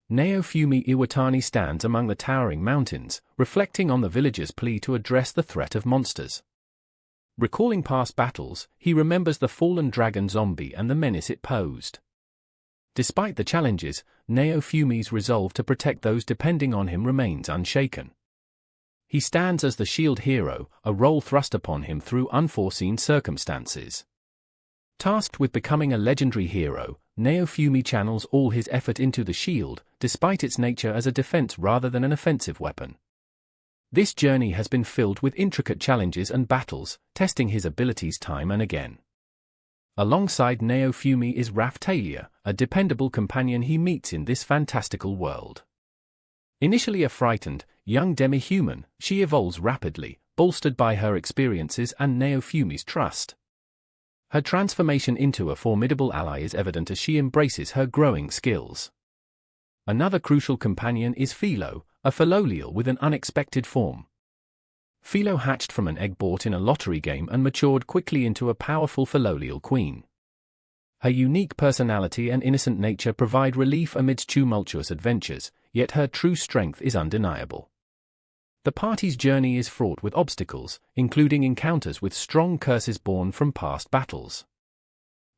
Naofumi Iwatani stands among the towering mountains, reflecting on the villagers' plea to address the threat of monsters. Recalling past battles, he remembers the fallen dragon zombie and the menace it posed. Despite the challenges, Naofumi's resolve to protect those depending on him remains unshaken. He stands as the shield hero, a role thrust upon him through unforeseen circumstances. Tasked with becoming a legendary hero, Naofumi channels all his effort into the shield, despite its nature as a defense rather than an offensive weapon. This journey has been filled with intricate challenges and battles, testing his abilities time and again. Alongside Naofumi is Raphtalia, a dependable companion he meets in this fantastical world. Initially a frightened, young demi-human, she evolves rapidly, bolstered by her experiences and Naofumi's trust. Her transformation into a formidable ally is evident as she embraces her growing skills. Another crucial companion is Philo, a Philolial with an unexpected form. Philo hatched from an egg bought in a lottery game and matured quickly into a powerful Philolial queen. Her unique personality and innocent nature provide relief amidst tumultuous adventures, yet her true strength is undeniable. The party's journey is fraught with obstacles, including encounters with strong curses born from past battles.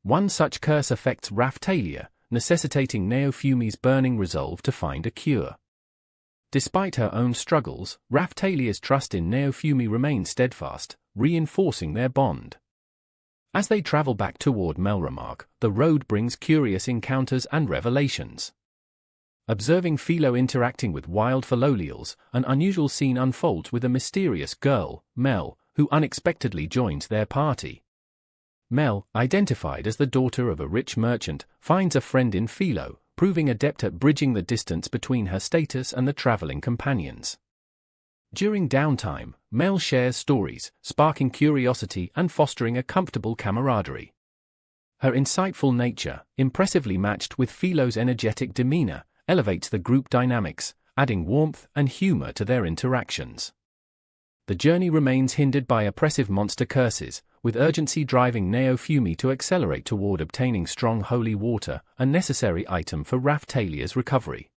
One such curse affects Raphtalia, necessitating Naofumi's burning resolve to find a cure. Despite her own struggles, Raphtalia's trust in Naofumi remains steadfast, reinforcing their bond. As they travel back toward Melramark, the road brings curious encounters and revelations. Observing Philo interacting with wild Philolials, an unusual scene unfolds with a mysterious girl, Mel, who unexpectedly joins their party. Mel, identified as the daughter of a rich merchant, finds a friend in Philo, proving adept at bridging the distance between her status and the traveling companions. During downtime, Mel shares stories, sparking curiosity and fostering a comfortable camaraderie. Her insightful nature, impressively matched with Philo's energetic demeanor, elevates the group dynamics, adding warmth and humor to their interactions. The journey remains hindered by oppressive monster curses, with urgency driving Naofumi to accelerate toward obtaining strong holy water, a necessary item for Raphtalia's recovery.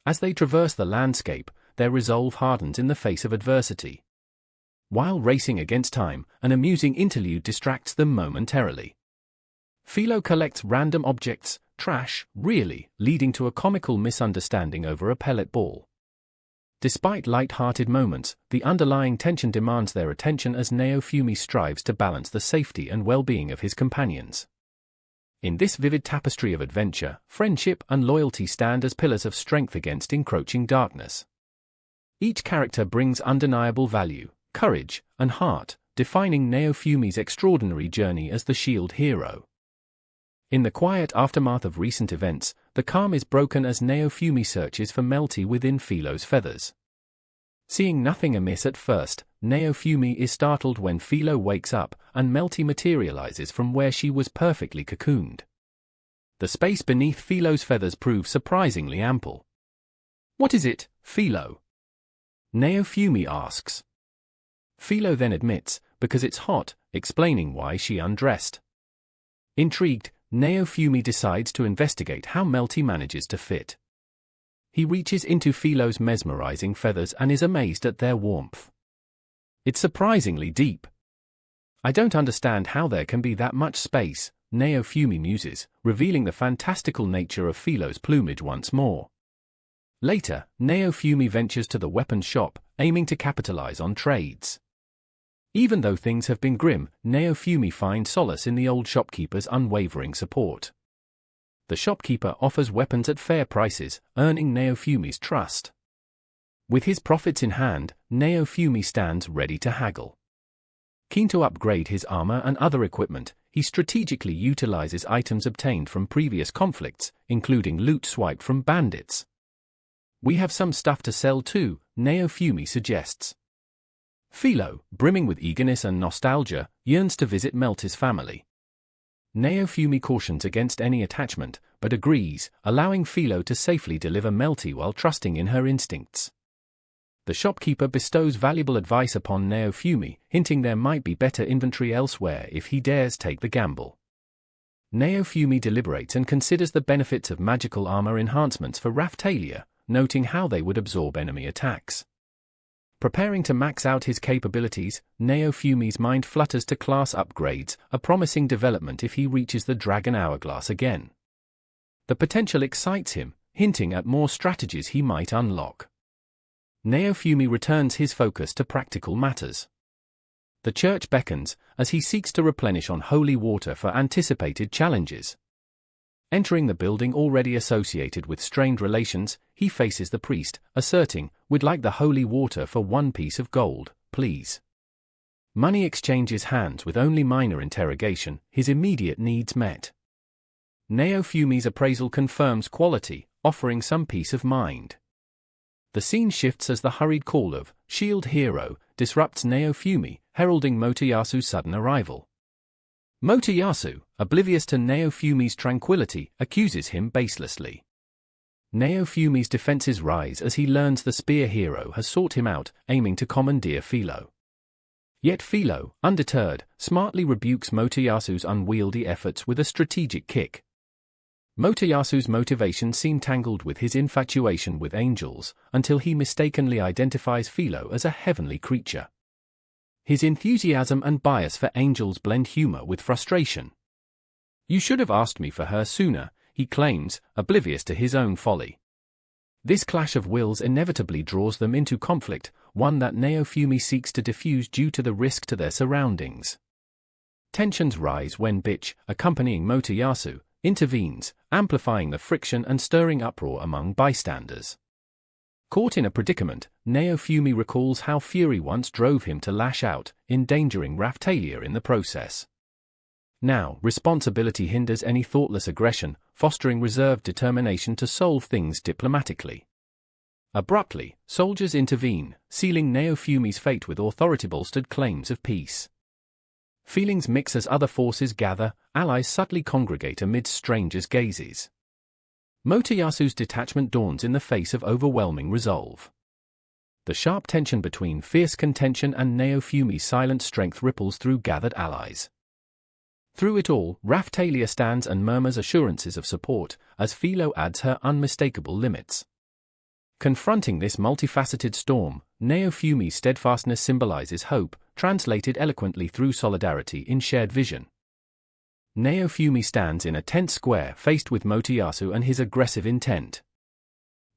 As they traverse the landscape, their resolve hardens in the face of adversity. While racing against time, an amusing interlude distracts them momentarily. Philo collects random objects, trash, really, leading to a comical misunderstanding over a pellet ball. Despite light-hearted moments, the underlying tension demands their attention as Naofumi strives to balance the safety and well-being of his companions. In this vivid tapestry of adventure, friendship and loyalty stand as pillars of strength against encroaching darkness. Each character brings undeniable value, courage, and heart, defining Naofumi's extraordinary journey as the shield hero. In the quiet aftermath of recent events, the calm is broken as Naofumi searches for Melty within Philo's feathers. Seeing nothing amiss at first, Naofumi is startled when Philo wakes up and Melty materializes from where she was perfectly cocooned. The space beneath Philo's feathers proves surprisingly ample. "What is it, Philo?" Naofumi asks. Philo then admits, because it's hot, explaining why she undressed. Intrigued, Naofumi decides to investigate how Melty manages to fit. He reaches into Philo's mesmerizing feathers and is amazed at their warmth. "It's surprisingly deep. I don't understand how there can be that much space," Naofumi muses, revealing the fantastical nature of Philo's plumage once more. Later, Naofumi ventures to the weapons shop, aiming to capitalize on trades. Even though things have been grim, Naofumi finds solace in the old shopkeeper's unwavering support. The shopkeeper offers weapons at fair prices, earning Naofumi's trust. With his profits in hand, Naofumi stands ready to haggle. Keen to upgrade his armor and other equipment, he strategically utilizes items obtained from previous conflicts, including loot swiped from bandits. "We have some stuff to sell too," Naofumi suggests. Philo, brimming with eagerness and nostalgia, yearns to visit Melty's family. Naofumi cautions against any attachment, but agrees, allowing Philo to safely deliver Melty while trusting in her instincts. The shopkeeper bestows valuable advice upon Naofumi, hinting there might be better inventory elsewhere if he dares take the gamble. Naofumi deliberates and considers the benefits of magical armor enhancements for Raphtalia, noting how they would absorb enemy attacks. Preparing to max out his capabilities, Naofumi's mind flutters to class upgrades, a promising development if he reaches the Dragon Hourglass again. The potential excites him, hinting at more strategies he might unlock. Naofumi returns his focus to practical matters. The church beckons, as he seeks to replenish on holy water for anticipated challenges. Entering the building already associated with strained relations, he faces the priest, asserting, "We'd like the holy water for 1 piece of gold, please." Money exchanges hands with only minor interrogation, his immediate needs met. Naofumi's appraisal confirms quality, offering some peace of mind. The scene shifts as the hurried call of "Shield Hero" disrupts Naofumi, heralding Motayasu's sudden arrival. Motoyasu, oblivious to Naofumi's tranquility, accuses him baselessly. Naofumi's defenses rise as he learns the spear hero has sought him out, aiming to commandeer Philo. Yet Philo, undeterred, smartly rebukes Motayasu's unwieldy efforts with a strategic kick. Motayasu's motivations seem tangled with his infatuation with angels, until he mistakenly identifies Philo as a heavenly creature. His enthusiasm and bias for angels blend humor with frustration. "You should have asked me for her sooner," he claims, oblivious to his own folly. This clash of wills inevitably draws them into conflict, one that Naofumi seeks to diffuse due to the risk to their surroundings. Tensions rise when Bitch, accompanying Motoyasu, intervenes, amplifying the friction and stirring uproar among bystanders. Caught in a predicament, Naofumi recalls how fury once drove him to lash out, endangering Raphtalia in the process. Now, responsibility hinders any thoughtless aggression, fostering reserved determination to solve things diplomatically. Abruptly, soldiers intervene, sealing Naofumi's fate with authority-bolstered claims of peace. Feelings mix as other forces gather, allies subtly congregate amidst strangers' gazes. Motayasu's detachment dawns in the face of overwhelming resolve. The sharp tension between fierce contention and Naofumi's silent strength ripples through gathered allies. Through it all, Raphtalia stands and murmurs assurances of support, as Philo adds her unmistakable limits. Confronting this multifaceted storm, Naofumi's steadfastness symbolizes hope, translated eloquently through solidarity in shared vision. Naofumi stands in a tense square faced with Motoyasu and his aggressive intent.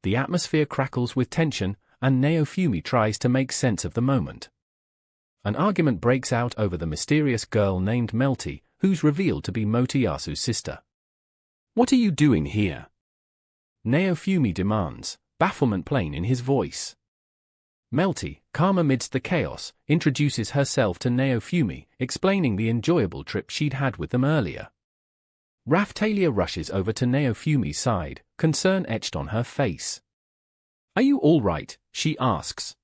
The atmosphere crackles with tension, and Naofumi tries to make sense of the moment. An argument breaks out over the mysterious girl named Melty, who's revealed to be Motayasu's sister. "What are you doing here?" Naofumi demands, bafflement plain in his voice. Melty, calm amidst the chaos, introduces herself to Naofumi, explaining the enjoyable trip she'd had with them earlier. Raphtalia rushes over to Naofumi's side, concern etched on her face. "Are you all right?" she asks.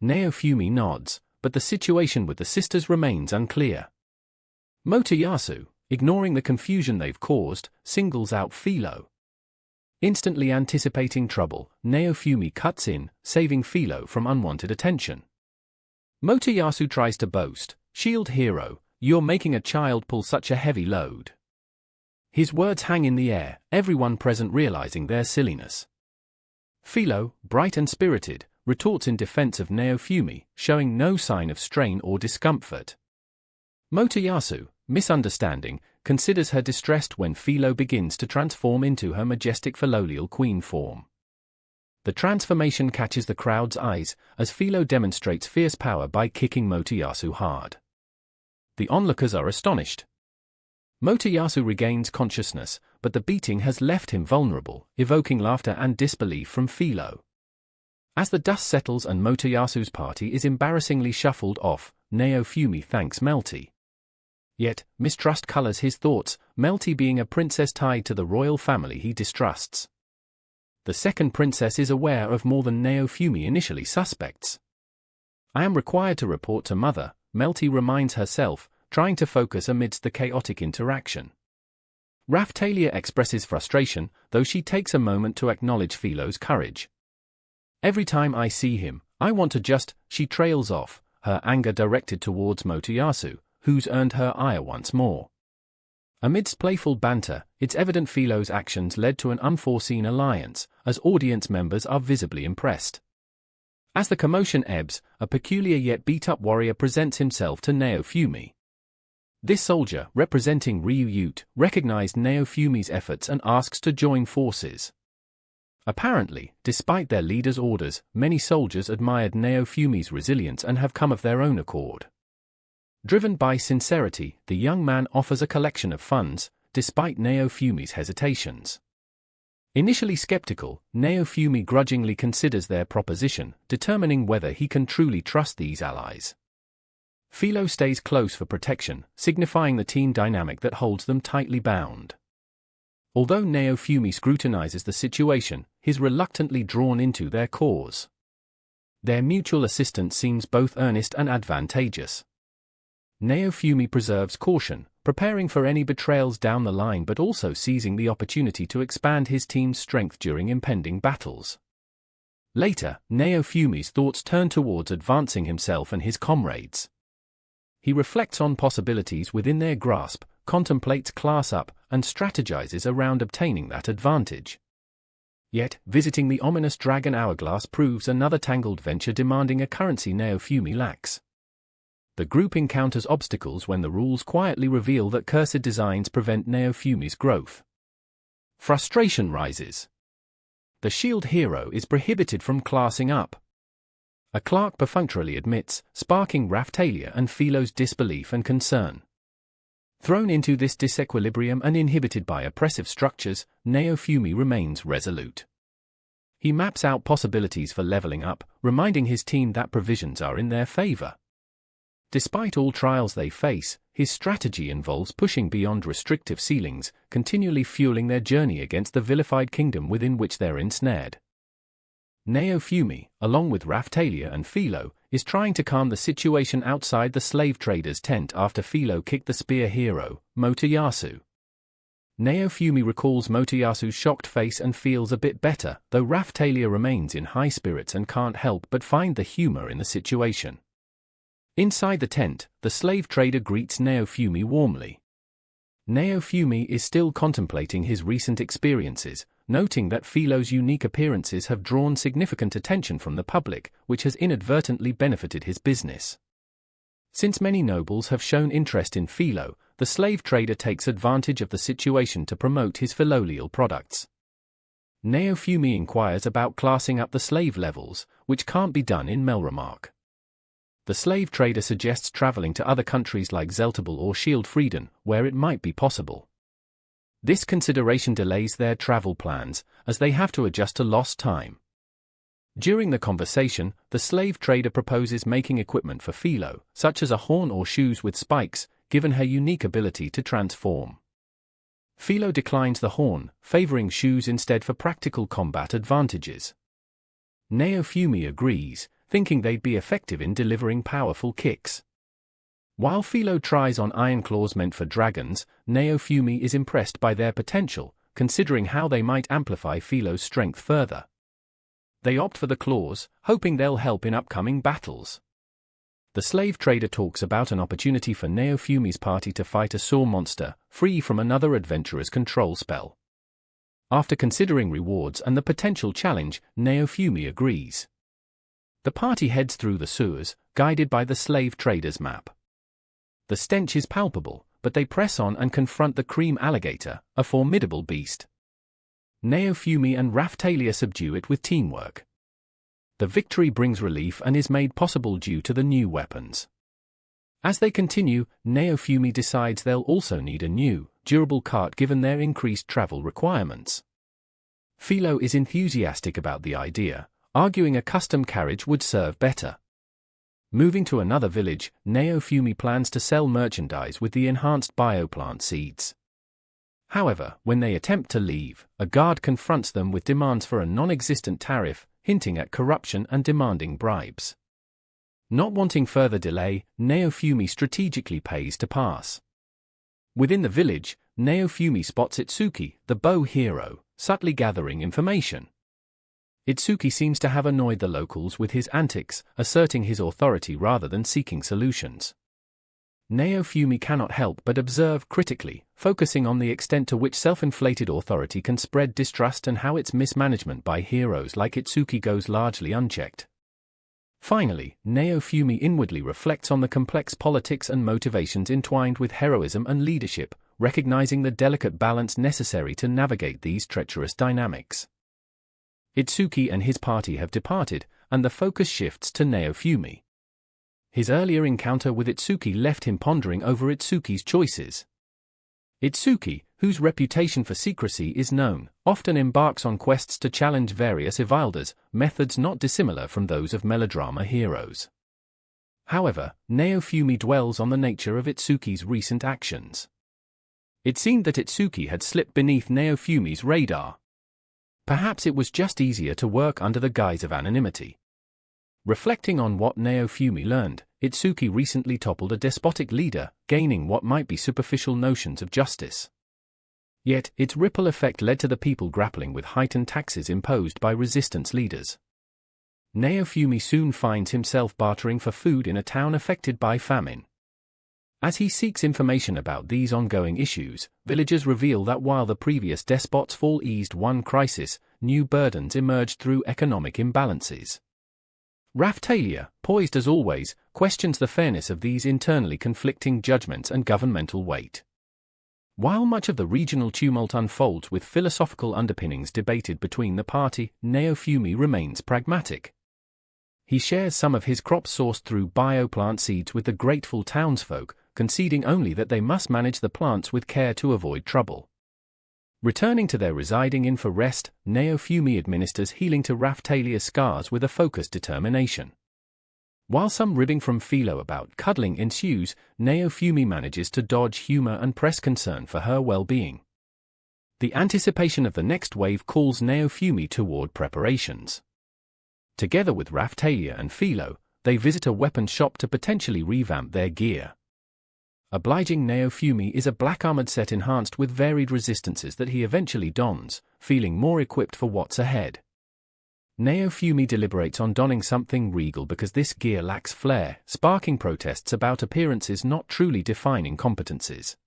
Naofumi nods, but the situation with the sisters remains unclear. Motoyasu, ignoring the confusion they've caused, singles out Philo. Instantly anticipating trouble, Naofumi cuts in, saving Philo from unwanted attention. Motoyasu tries to boast, "Shield Hero, you're making a child pull such a heavy load." His words hang in the air, everyone present realizing their silliness. Philo, bright and spirited, retorts in defense of Naofumi, showing no sign of strain or discomfort. Motoyasu, misunderstanding, considers her distressed when Philo begins to transform into her majestic Philolial queen form. The transformation catches the crowd's eyes, as Philo demonstrates fierce power by kicking Motoyasu hard. The onlookers are astonished. Motoyasu regains consciousness, but the beating has left him vulnerable, evoking laughter and disbelief from Philo. As the dust settles and Motoyasu's party is embarrassingly shuffled off, Naofumi thanks Melty. Yet, mistrust colors his thoughts, Melty being a princess tied to the royal family he distrusts. The second princess is aware of more than Naofumi initially suspects. "I am required to report to Mother," Melty reminds herself, trying to focus amidst the chaotic interaction. Raphtalia expresses frustration, though she takes a moment to acknowledge Philo's courage. "Every time I see him, I want to just," she trails off, her anger directed towards Motoyasu, who's earned her ire once more. Amidst playful banter, it's evident Philo's actions led to an unforeseen alliance, as audience members are visibly impressed. As the commotion ebbs, a peculiar yet beat-up warrior presents himself to Naofumi. This soldier, representing Ryuyute, recognized Naofumi's efforts and asks to join forces. Apparently, despite their leader's orders, many soldiers admired Naofumi's resilience and have come of their own accord. Driven by sincerity, the young man offers a collection of funds, despite Naofumi's hesitations. Initially skeptical, Naofumi grudgingly considers their proposition, determining whether he can truly trust these allies. Philo stays close for protection, signifying the team dynamic that holds them tightly bound. Although Naofumi scrutinizes the situation, he's reluctantly drawn into their cause. Their mutual assistance seems both earnest and advantageous. Naofumi preserves caution, preparing for any betrayals down the line but also seizing the opportunity to expand his team's strength during impending battles. Later, Naofumi's thoughts turn towards advancing himself and his comrades. He reflects on possibilities within their grasp, contemplates class up, and strategizes around obtaining that advantage. Yet, visiting the ominous Dragon Hourglass proves another tangled venture demanding a currency Naofumi lacks. The group encounters obstacles when the rules quietly reveal that cursed designs prevent Naofumi's growth. Frustration rises. The shield hero is prohibited from classing up. A clerk perfunctorily admits, sparking Raphtalia and Philo's disbelief and concern. Thrown into this disequilibrium and inhibited by oppressive structures, Naofumi remains resolute. He maps out possibilities for leveling up, reminding his team that provisions are in their favor. Despite all trials they face, his strategy involves pushing beyond restrictive ceilings, continually fueling their journey against the vilified kingdom within which they're ensnared. Naofumi, along with Raphtalia and Philo, is trying to calm the situation outside the slave trader's tent after Philo kicked the spear hero, Motoyasu. Naofumi recalls Motoyasu's shocked face and feels a bit better, though Raphtalia remains in high spirits and can't help but find the humor in the situation. Inside the tent, the slave trader greets Naofumi warmly. Naofumi is still contemplating his recent experiences, noting that Philo's unique appearances have drawn significant attention from the public, which has inadvertently benefited his business. Since many nobles have shown interest in Philo, the slave trader takes advantage of the situation to promote his filial products. Naofumi inquires about classing up the slave levels, which can't be done in Melramark. The slave trader suggests traveling to other countries like Zeltable or Shieldfrieden, where it might be possible. This consideration delays their travel plans, as they have to adjust to lost time. During the conversation, the slave trader proposes making equipment for Philo, such as a horn or shoes with spikes, given her unique ability to transform. Philo declines the horn, favoring shoes instead for practical combat advantages. Naofumi agrees, thinking they'd be effective in delivering powerful kicks. While Philo tries on iron claws meant for dragons, Naofumi is impressed by their potential, considering how they might amplify Philo's strength further. They opt for the claws, hoping they'll help in upcoming battles. The slave trader talks about an opportunity for Naofumi's party to fight a saw monster, free from another adventurer's control spell. After considering rewards and the potential challenge, Naofumi agrees. The party heads through the sewers, guided by the slave trader's map. The stench is palpable, but they press on and confront the cream alligator, a formidable beast. Naofumi and Raphtalia subdue it with teamwork. The victory brings relief and is made possible due to the new weapons. As they continue, Naofumi decides they'll also need a new, durable cart given their increased travel requirements. Philo is enthusiastic about the idea, arguing a custom carriage would serve better. Moving to another village, Naofumi plans to sell merchandise with the enhanced bioplant seeds. However, when they attempt to leave, a guard confronts them with demands for a non-existent tariff, hinting at corruption and demanding bribes. Not wanting further delay, Naofumi strategically pays to pass. Within the village, Naofumi spots Itsuki, the bow hero, subtly gathering information. Itsuki seems to have annoyed the locals with his antics, asserting his authority rather than seeking solutions. Naofumi cannot help but observe critically, focusing on the extent to which self-inflated authority can spread distrust and how its mismanagement by heroes like Itsuki goes largely unchecked. Finally, Naofumi inwardly reflects on the complex politics and motivations entwined with heroism and leadership, recognizing the delicate balance necessary to navigate these treacherous dynamics. Itsuki and his party have departed, and the focus shifts to Naofumi. His earlier encounter with Itsuki left him pondering over Itsuki's choices. Itsuki, whose reputation for secrecy is known, often embarks on quests to challenge various Ivalders, methods not dissimilar from those of melodrama heroes. However, Naofumi dwells on the nature of Itsuki's recent actions. It seemed that Itsuki had slipped beneath Naofumi's radar. Perhaps it was just easier to work under the guise of anonymity. Reflecting on what Naofumi learned, Itsuki recently toppled a despotic leader, gaining what might be superficial notions of justice. Yet, its ripple effect led to the people grappling with heightened taxes imposed by resistance leaders. Naofumi soon finds himself bartering for food in a town affected by famine. As he seeks information about these ongoing issues, villagers reveal that while the previous despot's fall eased one crisis, new burdens emerged through economic imbalances. Raphtalia, poised as always, questions the fairness of these internally conflicting judgments and governmental weight. While much of the regional tumult unfolds with philosophical underpinnings debated between the party, Naofumi remains pragmatic. He shares some of his crops sourced through bioplant seeds with the grateful townsfolk, conceding only that they must manage the plants with care to avoid trouble. Returning to their residing inn for rest, Naofumi administers healing to Raphtalia's scars with a focused determination. While some ribbing from Philo about cuddling ensues, Naofumi manages to dodge humor and press concern for her well-being. The anticipation of the next wave calls Naofumi toward preparations. Together with Raphtalia and Philo, they visit a weapons shop to potentially revamp their gear. Obliging Naofumi is a black armored set enhanced with varied resistances that he eventually dons, feeling more equipped for what's ahead. Naofumi deliberates on donning something regal because this gear lacks flair, sparking protests about appearances not truly defining competencies.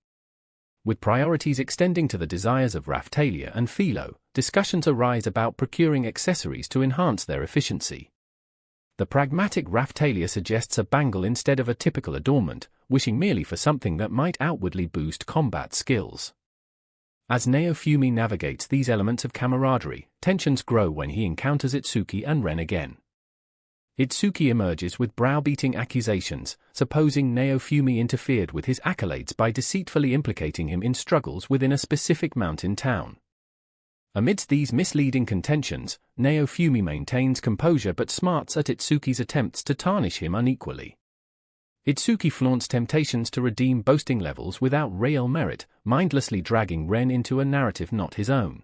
With priorities extending to the desires of Raphtalia and Philo, discussions arise about procuring accessories to enhance their efficiency. The pragmatic Raphtalia suggests a bangle instead of a typical adornment, wishing merely for something that might outwardly boost combat skills. As Naofumi navigates these elements of camaraderie, tensions grow when he encounters Itsuki and Ren again. Itsuki emerges with browbeating accusations, supposing Naofumi interfered with his accolades by deceitfully implicating him in struggles within a specific mountain town. Amidst these misleading contentions, Naofumi maintains composure but smarts at Itsuki's attempts to tarnish him unequally. Itsuki flaunts temptations to redeem boasting levels without real merit, mindlessly dragging Ren into a narrative not his own.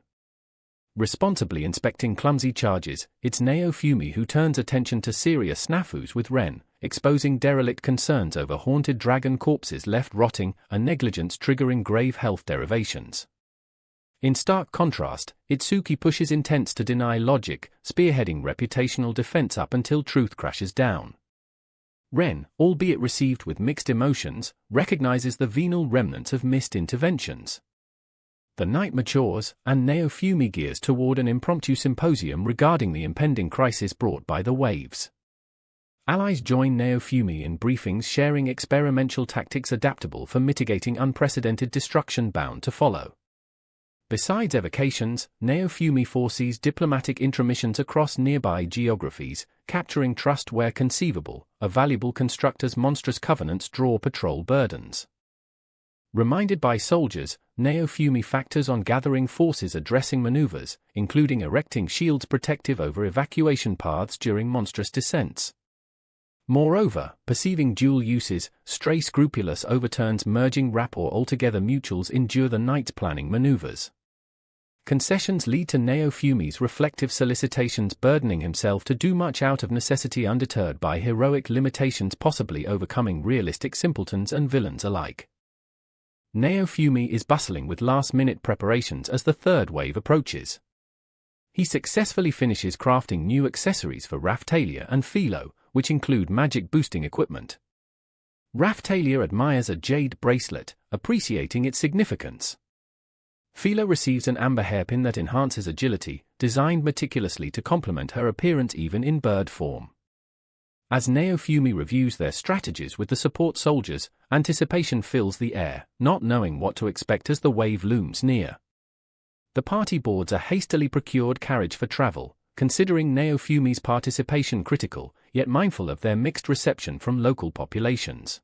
Responsibly inspecting clumsy charges, it's Naofumi who turns attention to serious snafus with Ren, exposing derelict concerns over haunted dragon corpses left rotting and negligence triggering grave health derivations. In stark contrast, Itsuki pushes intents to deny logic, spearheading reputational defense up until truth crashes down. Ren, albeit received with mixed emotions, recognizes the venal remnants of missed interventions. The night matures, and Naofumi gears toward an impromptu symposium regarding the impending crisis brought by the waves. Allies join Naofumi in briefings sharing experimental tactics adaptable for mitigating unprecedented destruction bound to follow. Besides evocations, Naofumi foresees diplomatic intromissions across nearby geographies, capturing trust where conceivable, a valuable construct as monstrous covenants draw patrol burdens. Reminded by soldiers, Naofumi factors on gathering forces addressing maneuvers, including erecting shields protective over evacuation paths during monstrous descents. Moreover, perceiving dual uses, Stray Scrupulous overturns merging rap or altogether mutuals endure the night's planning maneuvers. Concessions lead to Naofumi's reflective solicitations burdening himself to do much out of necessity undeterred by heroic limitations possibly overcoming realistic simpletons and villains alike. Naofumi is bustling with last-minute preparations as the third wave approaches. He successfully finishes crafting new accessories for Raphtalia and Philo, which include magic boosting equipment. Raphtalia admires a jade bracelet, appreciating its significance. Phila receives an amber hairpin that enhances agility, designed meticulously to complement her appearance even in bird form. As Naofumi reviews their strategies with the support soldiers, anticipation fills the air, not knowing what to expect as the wave looms near. The party boards a hastily procured carriage for travel, considering Naofumi's participation critical, yet mindful of their mixed reception from local populations.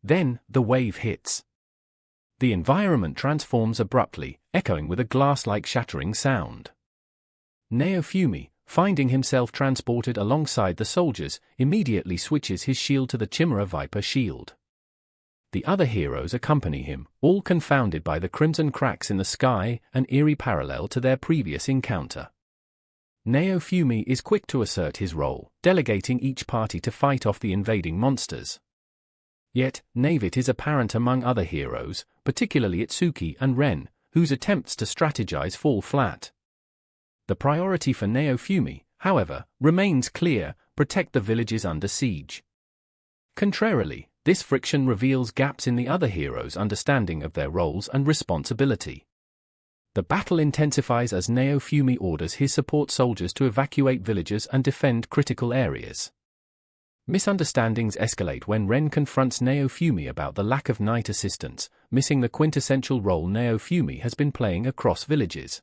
Then, the wave hits. The environment transforms abruptly, echoing with a glass-like shattering sound. Naofumi, finding himself transported alongside the soldiers, immediately switches his shield to the Chimera Viper shield. The other heroes accompany him, all confounded by the crimson cracks in the sky, an eerie parallel to their previous encounter. Naofumi is quick to assert his role, delegating each party to fight off the invading monsters. Yet, naivete is apparent among other heroes, particularly Itsuki and Ren, whose attempts to strategize fall flat. The priority for Naofumi, however, remains clear: protect the villages under siege. Contrarily, this friction reveals gaps in the other heroes' understanding of their roles and responsibility. The battle intensifies as Naofumi orders his support soldiers to evacuate villages and defend critical areas. Misunderstandings escalate when Ren confronts Naofumi about the lack of night assistance, missing the quintessential role Naofumi has been playing across villages.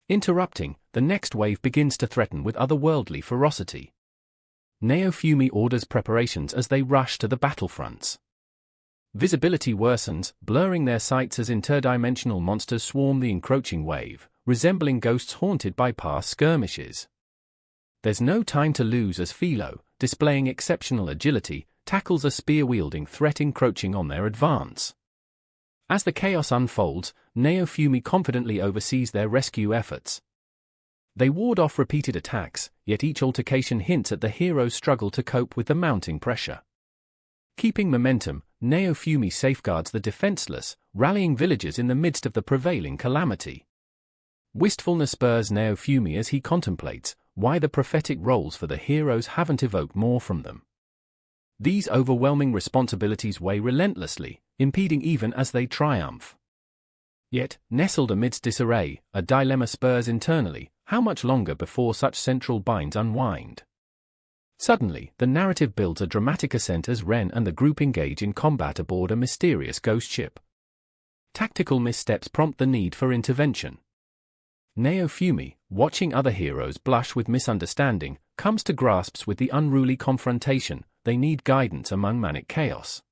Interrupting, the next wave begins to threaten with otherworldly ferocity. Naofumi orders preparations as they rush to the battlefronts. Visibility worsens, blurring their sights as interdimensional monsters swarm the encroaching wave, resembling ghosts haunted by past skirmishes. There's no time to lose as Philo, displaying exceptional agility, tackles a spear-wielding threat encroaching on their advance. As the chaos unfolds, Naofumi confidently oversees their rescue efforts. They ward off repeated attacks, yet each altercation hints at the hero's struggle to cope with the mounting pressure. Keeping momentum, Naofumi safeguards the defenseless, rallying villagers in the midst of the prevailing calamity. Wistfulness spurs Naofumi as he contemplates why the prophetic roles for the heroes haven't evoked more from them. These overwhelming responsibilities weigh relentlessly, impeding even as they triumph. Yet, nestled amidst disarray, a dilemma spurs internally: how much longer before such central binds unwind? Suddenly, the narrative builds a dramatic ascent as Ren and the group engage in combat aboard a mysterious ghost ship. Tactical missteps prompt the need for intervention. Naofumi, watching other heroes blush with misunderstanding, comes to grasps with the unruly confrontation: they need guidance among manic chaos.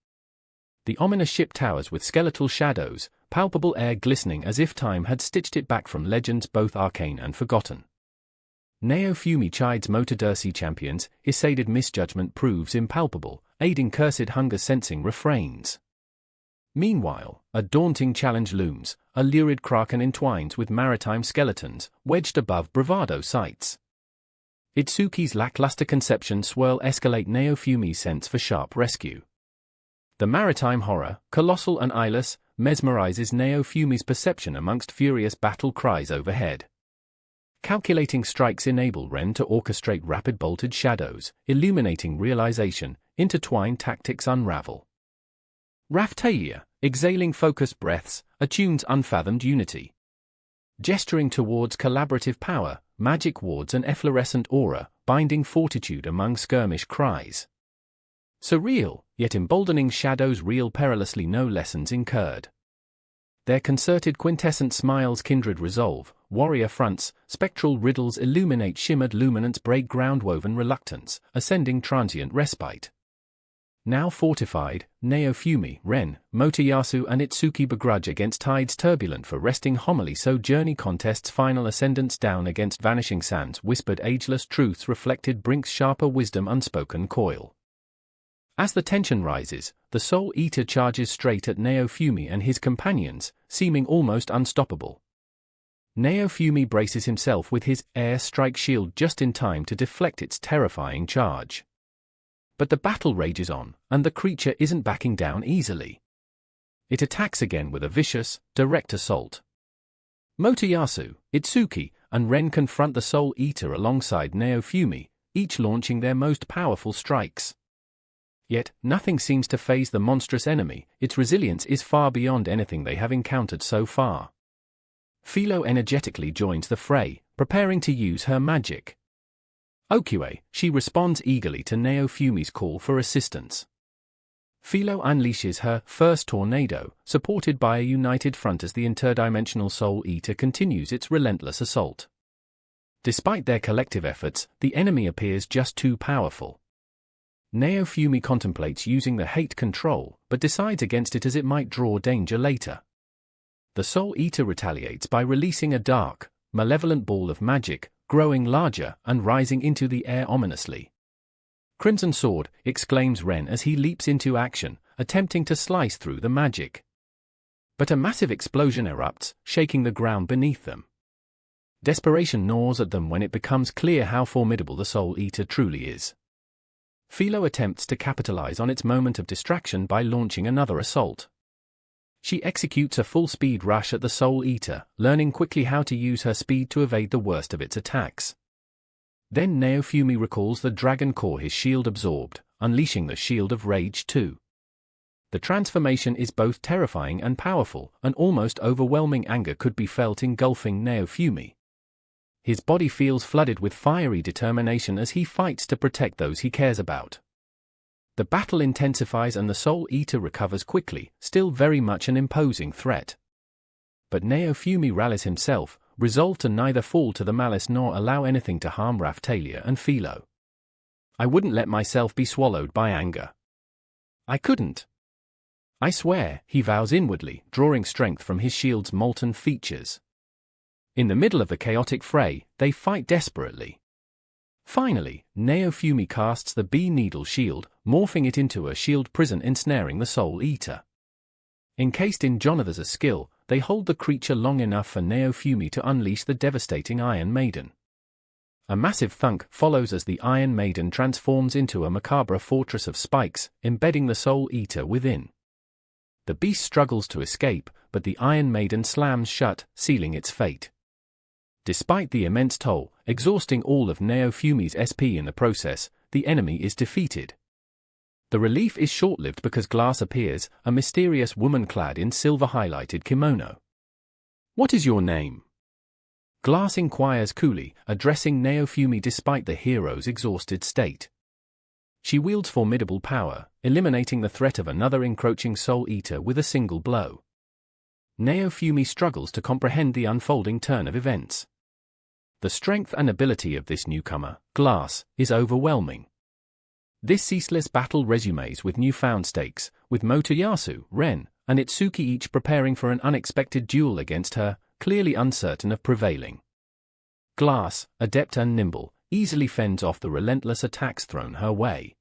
The ominous ship towers with skeletal shadows, palpable air glistening as if time had stitched it back from legends both arcane and forgotten. Naofumi chides Motodersi champions: Iseda's misjudgment proves impalpable, aiding cursed hunger sensing refrains. Meanwhile, a daunting challenge looms: a lurid kraken entwines with maritime skeletons, wedged above bravado sights. Itsuki's lackluster conception swirl escalate Naofumi's sense for sharp rescue. The maritime horror, colossal and eyeless, mesmerizes Naofumi's perception amongst furious battle cries overhead. Calculating strikes enable Ren to orchestrate rapid bolted shadows, illuminating realization, intertwined tactics unravel. Raphtalia, exhaling focused breaths, attunes unfathomed unity. Gesturing towards collaborative power, magic wards an efflorescent aura, binding fortitude among skirmish cries. Surreal, yet emboldening shadows reel perilously: no lessons incurred. Their concerted quintessent smiles kindred resolve, warrior fronts, spectral riddles illuminate shimmered luminance break ground-woven reluctance, ascending transient respite. Now fortified, Naofumi, Ren, Motoyasu and Itsuki begrudge against tides turbulent for resting homily so journey contests final ascendance down against vanishing sands whispered ageless truths reflected brinks sharper wisdom unspoken coil. As the tension rises, the Soul Eater charges straight at Naofumi and his companions, seeming almost unstoppable. Naofumi braces himself with his air strike shield just in time to deflect its terrifying charge. But the battle rages on, and the creature isn't backing down easily. It attacks again with a vicious, direct assault. Motoyasu, Itsuki, and Ren confront the Soul Eater alongside Naofumi, each launching their most powerful strikes. Yet, nothing seems to faze the monstrous enemy. Its resilience is far beyond anything they have encountered so far. Philo energetically joins the fray, preparing to use her magic. Okue, she responds eagerly to Naofumi's call for assistance. Philo unleashes her first tornado, supported by a united front as the interdimensional Soul Eater continues its relentless assault. Despite their collective efforts, the enemy appears just too powerful. Naofumi contemplates using the hate control, but decides against it as it might draw danger later. The Soul Eater retaliates by releasing a dark, malevolent ball of magic, growing larger and rising into the air ominously. "Crimson Sword," exclaims Ren as he leaps into action, attempting to slice through the magic. But a massive explosion erupts, shaking the ground beneath them. Desperation gnaws at them when it becomes clear how formidable the Soul Eater truly is. Philo attempts to capitalize on its moment of distraction by launching another assault. She executes a full-speed rush at the Soul Eater, learning quickly how to use her speed to evade the worst of its attacks. Then Naofumi recalls the dragon core his shield absorbed, unleashing the Shield of Rage too. The transformation is both terrifying and powerful, an almost overwhelming anger could be felt engulfing Naofumi. His body feels flooded with fiery determination as he fights to protect those he cares about. The battle intensifies and the Soul Eater recovers quickly, still very much an imposing threat. But Naofumi rallies himself, resolved to neither fall to the malice nor allow anything to harm Raphtalia and Philo. "I wouldn't let myself be swallowed by anger. I couldn't. I swear," he vows inwardly, drawing strength from his shield's molten features. In the middle of the chaotic fray, they fight desperately. Finally, Naofumi casts the Bee-Needle shield, morphing it into a shield prison ensnaring the Soul Eater. Encased in Jonathan's skill, they hold the creature long enough for Naofumi to unleash the devastating Iron Maiden. A massive thunk follows as the Iron Maiden transforms into a macabre fortress of spikes, embedding the Soul Eater within. The beast struggles to escape, but the Iron Maiden slams shut, sealing its fate. Despite the immense toll, exhausting all of Naofumi's SP in the process, the enemy is defeated. The relief is short-lived because Glass appears, a mysterious woman clad in silver-highlighted kimono. "What is your name?" Glass inquires coolly, addressing Naofumi despite the hero's exhausted state. She wields formidable power, eliminating the threat of another encroaching Soul Eater with a single blow. Naofumi struggles to comprehend the unfolding turn of events. The strength and ability of this newcomer, Glass, is overwhelming. This ceaseless battle resumes with newfound stakes, with Motoyasu, Ren, and Itsuki each preparing for an unexpected duel against her, clearly uncertain of prevailing. Glass, adept and nimble, easily fends off the relentless attacks thrown her way.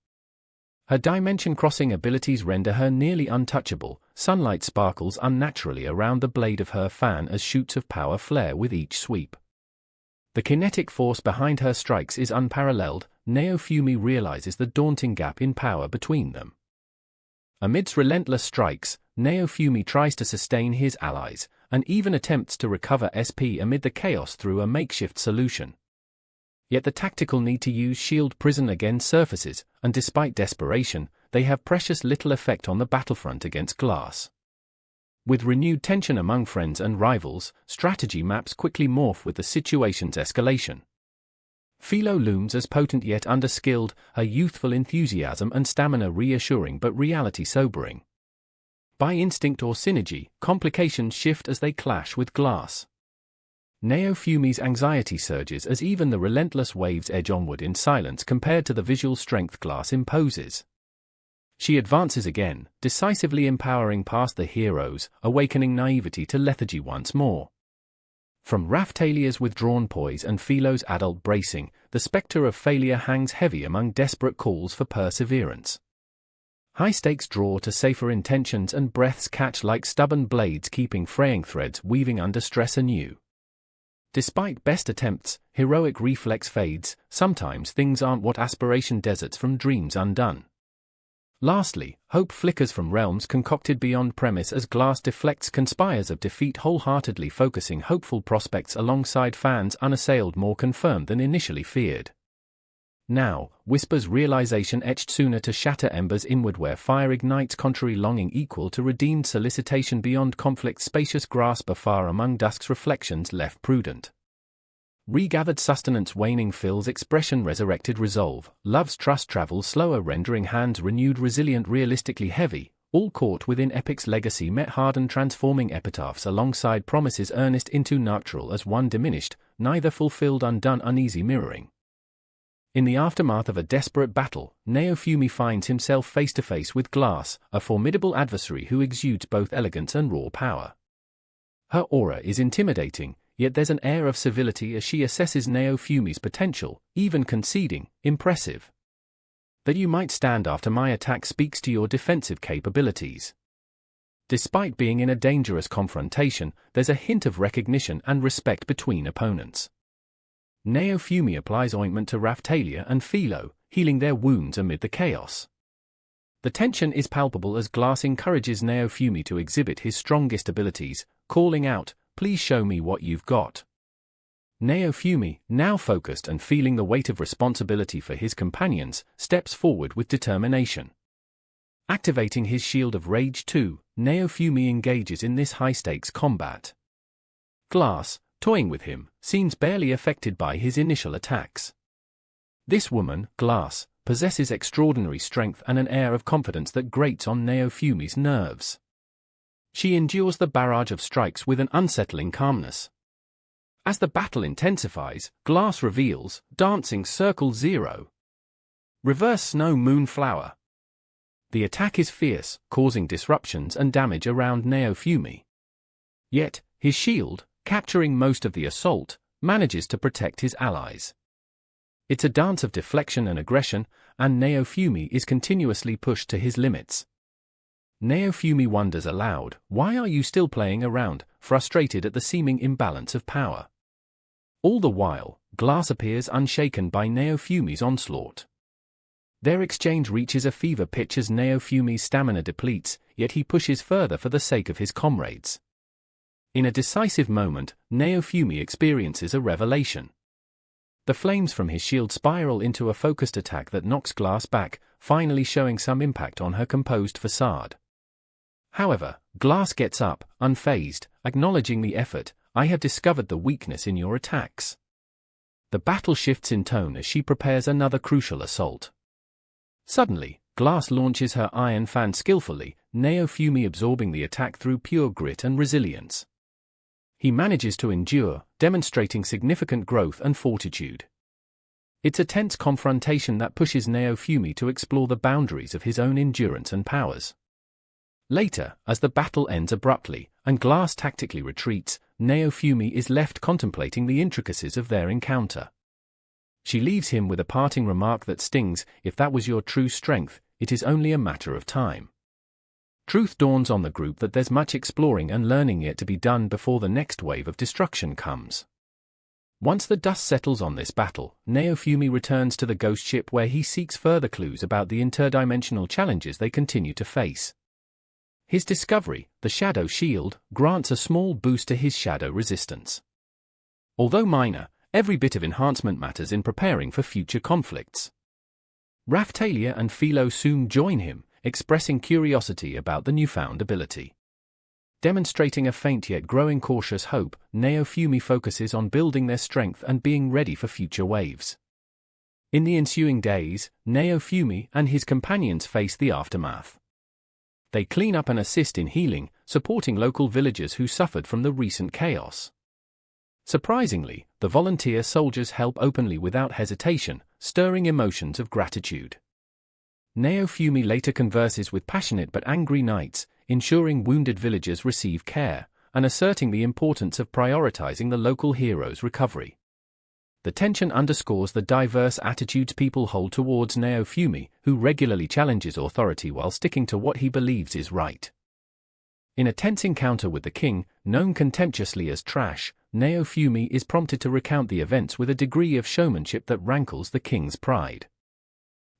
Her dimension-crossing abilities render her nearly untouchable. Sunlight sparkles unnaturally around the blade of her fan as shoots of power flare with each sweep. The kinetic force behind her strikes is unparalleled. Naofumi realizes the daunting gap in power between them. Amidst relentless strikes, Naofumi tries to sustain his allies, and even attempts to recover SP amid the chaos through a makeshift solution. Yet the tactical need to use shield prison again surfaces, and despite desperation, they have precious little effect on the battlefront against Glass. With renewed tension among friends and rivals, strategy maps quickly morph with the situation's escalation. Philo looms as potent yet underskilled, her youthful enthusiasm and stamina reassuring but reality sobering. By instinct or synergy, complications shift as they clash with Glass. Naofumi's anxiety surges as even the relentless waves edge onward in silence compared to the visual strength Glass imposes. She advances again, decisively empowering past the heroes, awakening naivety to lethargy once more. From Raphtalia's withdrawn poise and Philo's adult bracing, the spectre of failure hangs heavy among desperate calls for perseverance. High stakes draw to safer intentions and breaths catch like stubborn blades keeping fraying threads weaving under stress anew. Despite best attempts, heroic reflex fades, sometimes things aren't what aspiration deserts from dreams undone. Lastly, hope flickers from realms concocted beyond premise as Glass deflects conspires of defeat wholeheartedly focusing hopeful prospects alongside fans unassailed more confirmed than initially feared. now, whispers realization etched sooner to shatter embers inward where fire ignites contrary longing equal to redeemed solicitation beyond conflict spacious grasp afar among dusk's reflections left prudent. Regathered sustenance waning fills expression resurrected resolve, love's trust travels slower rendering hands renewed resilient realistically heavy, all caught within epic's legacy met hardened transforming epitaphs alongside promises earnest into nuptial as one diminished, neither fulfilled undone uneasy mirroring. In the aftermath of a desperate battle, Naofumi finds himself face to face with Glass, a formidable adversary who exudes both elegance and raw power. Her aura is intimidating, yet there's an air of civility as she assesses Naofumi's potential, even conceding, impressive. That you might stand after my attack speaks to your defensive capabilities. Despite being in a dangerous confrontation, there's a hint of recognition and respect between opponents. Naofumi applies ointment to Raphtalia and Philo, healing their wounds amid the chaos. The tension is palpable as Glass encourages Naofumi to exhibit his strongest abilities, calling out, "Please show me what you've got." Naofumi, now focused and feeling the weight of responsibility for his companions, steps forward with determination. Activating his Shield of Rage too, Naofumi engages in this high-stakes combat. Glass, toying with him, seems barely affected by his initial attacks. This woman, Glass, possesses extraordinary strength and an air of confidence that grates on Naofumi's nerves. She endures the barrage of strikes with an unsettling calmness. As the battle intensifies, Glass reveals, Dancing Circle 0. Reverse Snow Moonflower. The attack is fierce, causing disruptions and damage around Naofumi. Yet, his shield, capturing most of the assault, manages to protect his allies. It's a dance of deflection and aggression, and Naofumi is continuously pushed to his limits. Naofumi wonders aloud, why are you still playing around, frustrated at the seeming imbalance of power? All the while, Glass appears unshaken by Naofumi's onslaught. Their exchange reaches a fever pitch as Naofumi's stamina depletes, yet he pushes further for the sake of his comrades. In a decisive moment, Naofumi experiences a revelation. The flames from his shield spiral into a focused attack that knocks Glass back, finally showing some impact on her composed facade. However, Glass gets up, unfazed, acknowledging the effort. "I have discovered the weakness in your attacks." The battle shifts in tone as she prepares another crucial assault. Suddenly, Glass launches her iron fan skillfully, Naofumi absorbing the attack through pure grit and resilience. He manages to endure, demonstrating significant growth and fortitude. It's a tense confrontation that pushes Naofumi to explore the boundaries of his own endurance and powers. Later, as the battle ends abruptly, and Glass tactically retreats, Naofumi is left contemplating the intricacies of their encounter. She leaves him with a parting remark that stings, "If that was your true strength, it is only a matter of time." Truth dawns on the group that there's much exploring and learning yet to be done before the next wave of destruction comes. Once the dust settles on this battle, Naofumi returns to the ghost ship where he seeks further clues about the interdimensional challenges they continue to face. His discovery, the Shadow Shield, grants a small boost to his shadow resistance. Although minor, every bit of enhancement matters in preparing for future conflicts. Raphtalia and Philo soon join him, expressing curiosity about the newfound ability. Demonstrating a faint yet growing cautious hope, Naofumi focuses on building their strength and being ready for future waves. In the ensuing days, Naofumi and his companions face the aftermath. They clean up and assist in healing, supporting local villagers who suffered from the recent chaos. Surprisingly, the volunteer soldiers help openly without hesitation, stirring emotions of gratitude. Naofumi later converses with passionate but angry knights, ensuring wounded villagers receive care, and asserting the importance of prioritizing the local hero's recovery. The tension underscores the diverse attitudes people hold towards Naofumi, who regularly challenges authority while sticking to what he believes is right. In a tense encounter with the king, known contemptuously as Trash, Naofumi is prompted to recount the events with a degree of showmanship that rankles the king's pride.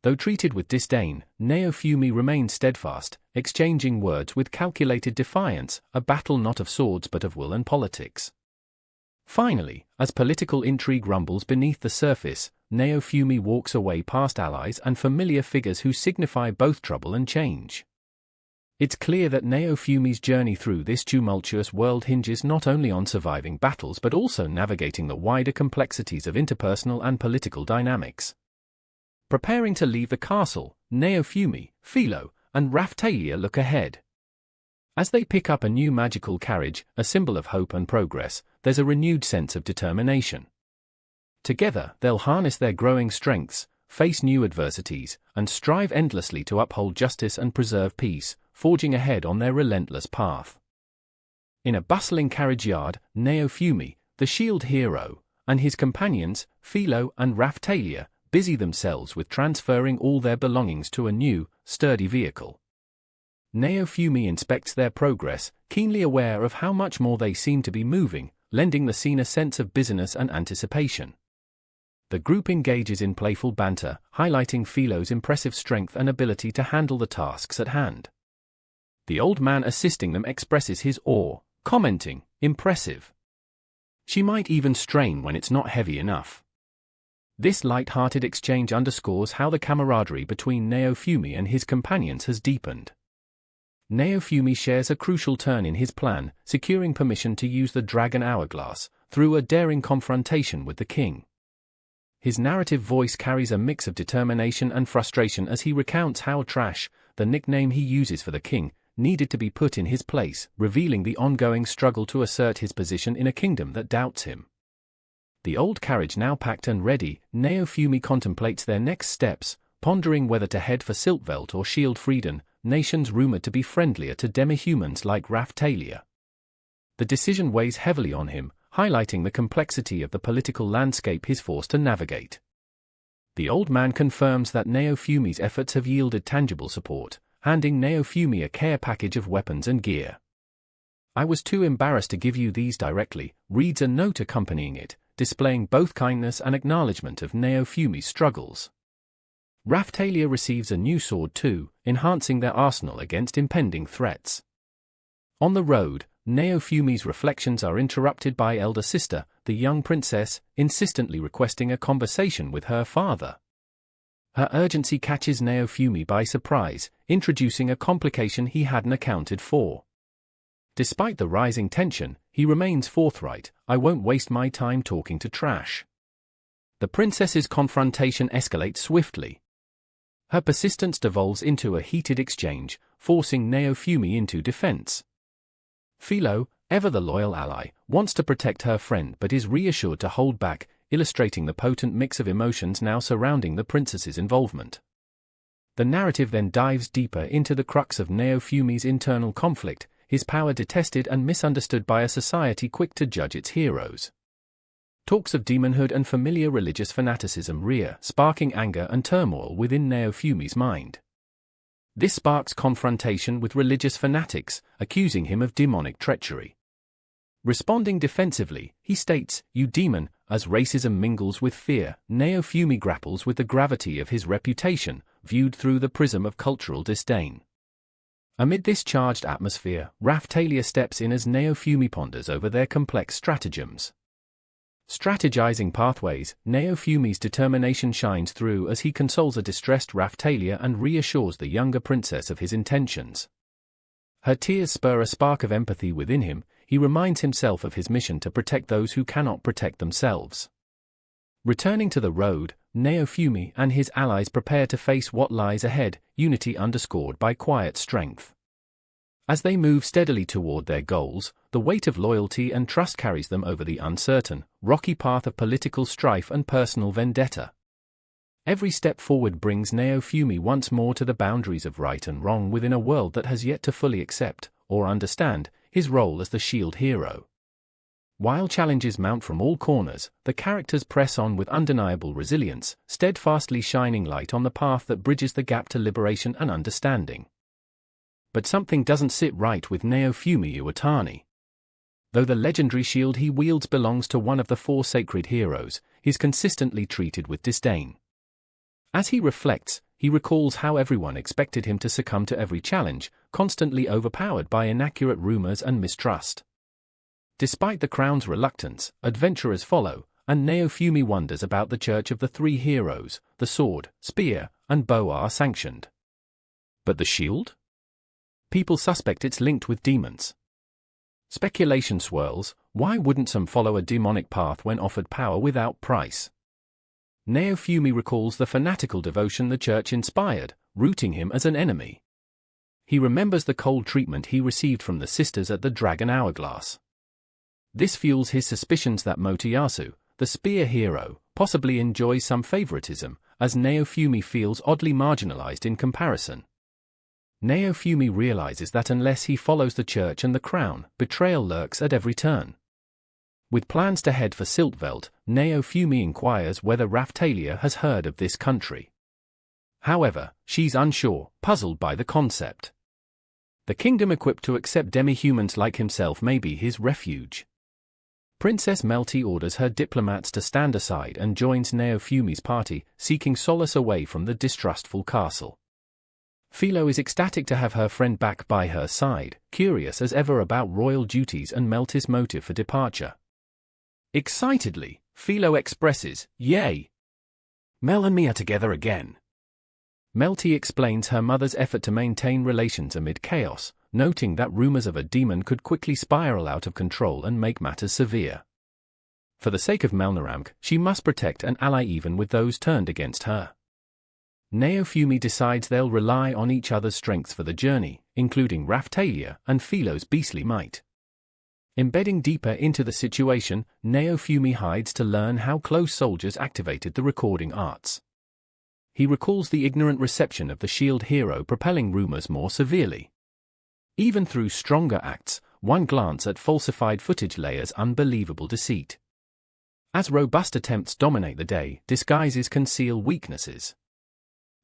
Though treated with disdain, Naofumi remains steadfast, exchanging words with calculated defiance, a battle not of swords but of will and politics. Finally, as political intrigue rumbles beneath the surface, Naofumi walks away past allies and familiar figures who signify both trouble and change. It's clear that Naofumi's journey through this tumultuous world hinges not only on surviving battles but also navigating the wider complexities of interpersonal and political dynamics. Preparing to leave the castle, Naofumi, Philo, and Raphtalia look ahead. As they pick up a new magical carriage, a symbol of hope and progress, there's a renewed sense of determination. Together, they'll harness their growing strengths, face new adversities, and strive endlessly to uphold justice and preserve peace, forging ahead on their relentless path. In a bustling carriage yard, Naofumi, the shield hero, and his companions, Philo and Raphtalia, busy themselves with transferring all their belongings to a new, sturdy vehicle. Naofumi inspects their progress, keenly aware of how much more they seem to be moving, lending the scene a sense of busyness and anticipation. The group engages in playful banter, highlighting Philo's impressive strength and ability to handle the tasks at hand. The old man assisting them expresses his awe, commenting, "Impressive. She might even strain when it's not heavy enough." This light-hearted exchange underscores how the camaraderie between Naofumi and his companions has deepened. Naofumi shares a crucial turn in his plan, securing permission to use the dragon hourglass, through a daring confrontation with the king. His narrative voice carries a mix of determination and frustration as he recounts how Trash, the nickname he uses for the king, needed to be put in his place, revealing the ongoing struggle to assert his position in a kingdom that doubts him. The old carriage now packed and ready, Naofumi contemplates their next steps, pondering whether to head for Siltveld or Shield Frieden, nations rumored to be friendlier to demi-humans like Raphtalia. The decision weighs heavily on him, highlighting the complexity of the political landscape he's forced to navigate. The old man confirms that Naofumi's efforts have yielded tangible support, handing Naofumi a care package of weapons and gear. "I was too embarrassed to give you these directly," reads a note accompanying it, displaying both kindness and acknowledgement of Naofumi's struggles. Raphtalia receives a new sword too, enhancing their arsenal against impending threats. On the road, Naofumi's reflections are interrupted by elder sister, the young princess, insistently requesting a conversation with her father. Her urgency catches Naofumi by surprise, introducing a complication he hadn't accounted for. Despite the rising tension, he remains forthright, "I won't waste my time talking to Trash." The princess's confrontation escalates swiftly. Her persistence devolves into a heated exchange, forcing Naofumi into defense. Philo, ever the loyal ally, wants to protect her friend but is reassured to hold back, illustrating the potent mix of emotions now surrounding the princess's involvement. The narrative then dives deeper into the crux of Naofumi's internal conflict, his power detested and misunderstood by a society quick to judge its heroes. Talks of demonhood and familiar religious fanaticism rear, sparking anger and turmoil within Naofumi's mind. This sparks confrontation with religious fanatics, accusing him of demonic treachery. Responding defensively, he states, "You demon," as racism mingles with fear. Naofumi grapples with the gravity of his reputation, viewed through the prism of cultural disdain. Amid this charged atmosphere, Raphtalia steps in as Naofumi ponders over their complex stratagems. Strategizing pathways, Naofumi's determination shines through as he consoles a distressed Raphtalia and reassures the younger princess of his intentions. Her tears spur a spark of empathy within him. He reminds himself of his mission to protect those who cannot protect themselves. Returning to the road, Naofumi and his allies prepare to face what lies ahead, unity underscored by quiet strength. As they move steadily toward their goals, the weight of loyalty and trust carries them over the uncertain, rocky path of political strife and personal vendetta. Every step forward brings Naofumi once more to the boundaries of right and wrong within a world that has yet to fully accept, or understand, his role as the shield hero. While challenges mount from all corners, the characters press on with undeniable resilience, steadfastly shining light on the path that bridges the gap to liberation and understanding. But something doesn't sit right with Naofumi Iwatani. Though the legendary shield he wields belongs to one of the four sacred heroes, he's consistently treated with disdain. As he reflects, he recalls how everyone expected him to succumb to every challenge, constantly overpowered by inaccurate rumors and mistrust. Despite the crown's reluctance, adventurers follow, and Naofumi wonders about the Church of the Three Heroes. The sword, spear, and bow are sanctioned. But the shield? People suspect it's linked with demons. Speculation swirls. Why wouldn't some follow a demonic path when offered power without price? Naofumi recalls the fanatical devotion the church inspired, rooting him as an enemy. He remembers the cold treatment he received from the sisters at the Dragon Hourglass. This fuels his suspicions that Motoyasu, the spear hero, possibly enjoys some favoritism, as Naofumi feels oddly marginalized in comparison. Naofumi realizes that unless he follows the church and the crown, betrayal lurks at every turn. With plans to head for Siltveld, Naofumi inquires whether Raphtalia has heard of this country. However, she's unsure, puzzled by the concept. The kingdom equipped to accept demi-humans like himself may be his refuge. Princess Melty orders her diplomats to stand aside and joins Naofumi's party, seeking solace away from the distrustful castle. Philo is ecstatic to have her friend back by her side, curious as ever about royal duties and Melty's motive for departure. Excitedly, Philo expresses, "Yay! Mel and me are together again." Melty explains her mother's effort to maintain relations amid chaos, noting that rumors of a demon could quickly spiral out of control and make matters severe. For the sake of Melnoramg, she must protect and ally even with those turned against her. Naofumi decides they'll rely on each other's strengths for the journey, including Raphtalia and Philo's beastly might. Embedding deeper into the situation, Naofumi hides to learn how close soldiers activated the recording arts. He recalls the ignorant reception of the shield hero propelling rumors more severely. Even through stronger acts, one glance at falsified footage layers unbelievable deceit. As robust attempts dominate the day, disguises conceal weaknesses.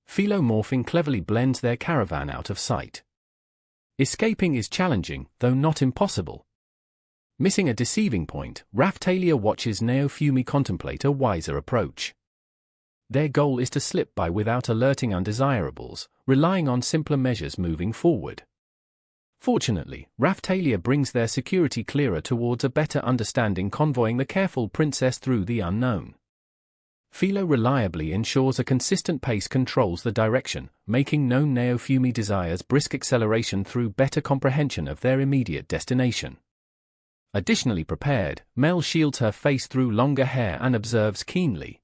Philomorphing cleverly blends their caravan out of sight. Escaping is challenging, though not impossible. Missing a deceiving point, Raphtalia watches Naofumi contemplate a wiser approach. Their goal is to slip by without alerting undesirables, relying on simpler measures moving forward. Fortunately, Raphtalia brings their security clearer towards a better understanding, convoying the careful princess through the unknown. Philo reliably ensures a consistent pace controls the direction, making known Naofumi desires brisk acceleration through better comprehension of their immediate destination. Additionally prepared, Mel shields her face through longer hair and observes keenly.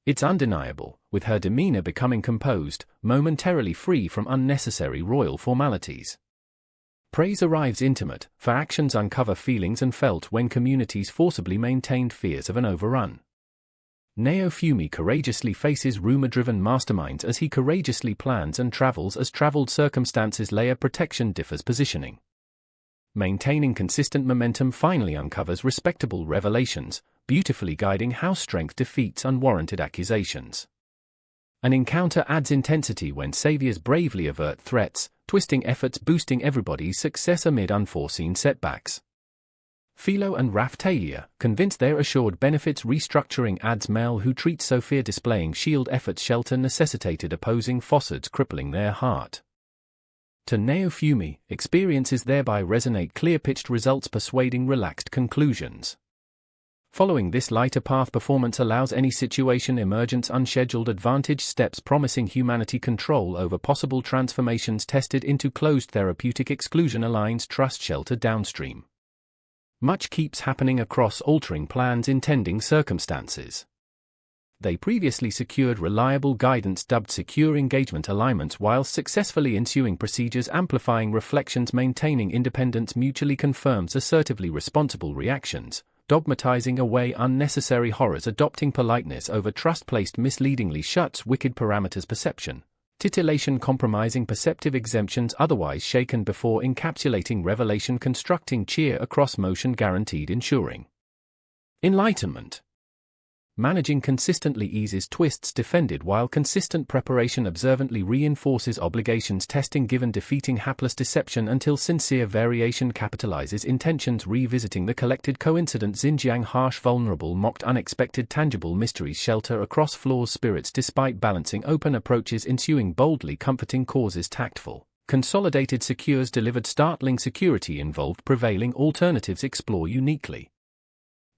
It's undeniable, with her demeanor becoming composed, momentarily free from unnecessary royal formalities. Praise arrives intimate, for actions uncover feelings and felt when communities forcibly maintained fears of an overrun. Naofumi courageously faces rumor-driven masterminds as he courageously plans and travels as traveled circumstances layer protection differs positioning. Maintaining consistent momentum finally uncovers respectable revelations, beautifully guiding how strength defeats unwarranted accusations. An encounter adds intensity when saviors bravely avert threats, twisting efforts boosting everybody's success amid unforeseen setbacks. Philo and Raphtalia, convinced their assured benefits restructuring adds Mel who treats Sophia displaying shield efforts shelter necessitated opposing facades crippling their heart. To Naofumi, experiences thereby resonate clear-pitched results persuading relaxed conclusions. Following this lighter path performance allows any situation emergence unscheduled advantage steps promising humanity control over possible transformations tested into closed therapeutic exclusion aligns trust shelter downstream. Much keeps happening across altering plans intending circumstances. They previously secured reliable guidance dubbed secure engagement alignments while successfully ensuing procedures amplifying reflections maintaining independence mutually confirms assertively responsible reactions, dogmatizing away unnecessary horrors adopting politeness over trust placed misleadingly shuts wicked parameters perception, titillation compromising perceptive exemptions otherwise shaken before encapsulating revelation constructing cheer across motion guaranteed ensuring enlightenment. Managing consistently eases twists defended while consistent preparation observantly reinforces obligations testing given defeating hapless deception until sincere variation capitalizes intentions revisiting the collected coincident Xinjiang harsh vulnerable mocked unexpected tangible mysteries shelter across flaws spirits despite balancing open approaches ensuing boldly comforting causes tactful, consolidated secures delivered startling security involved prevailing alternatives explore uniquely.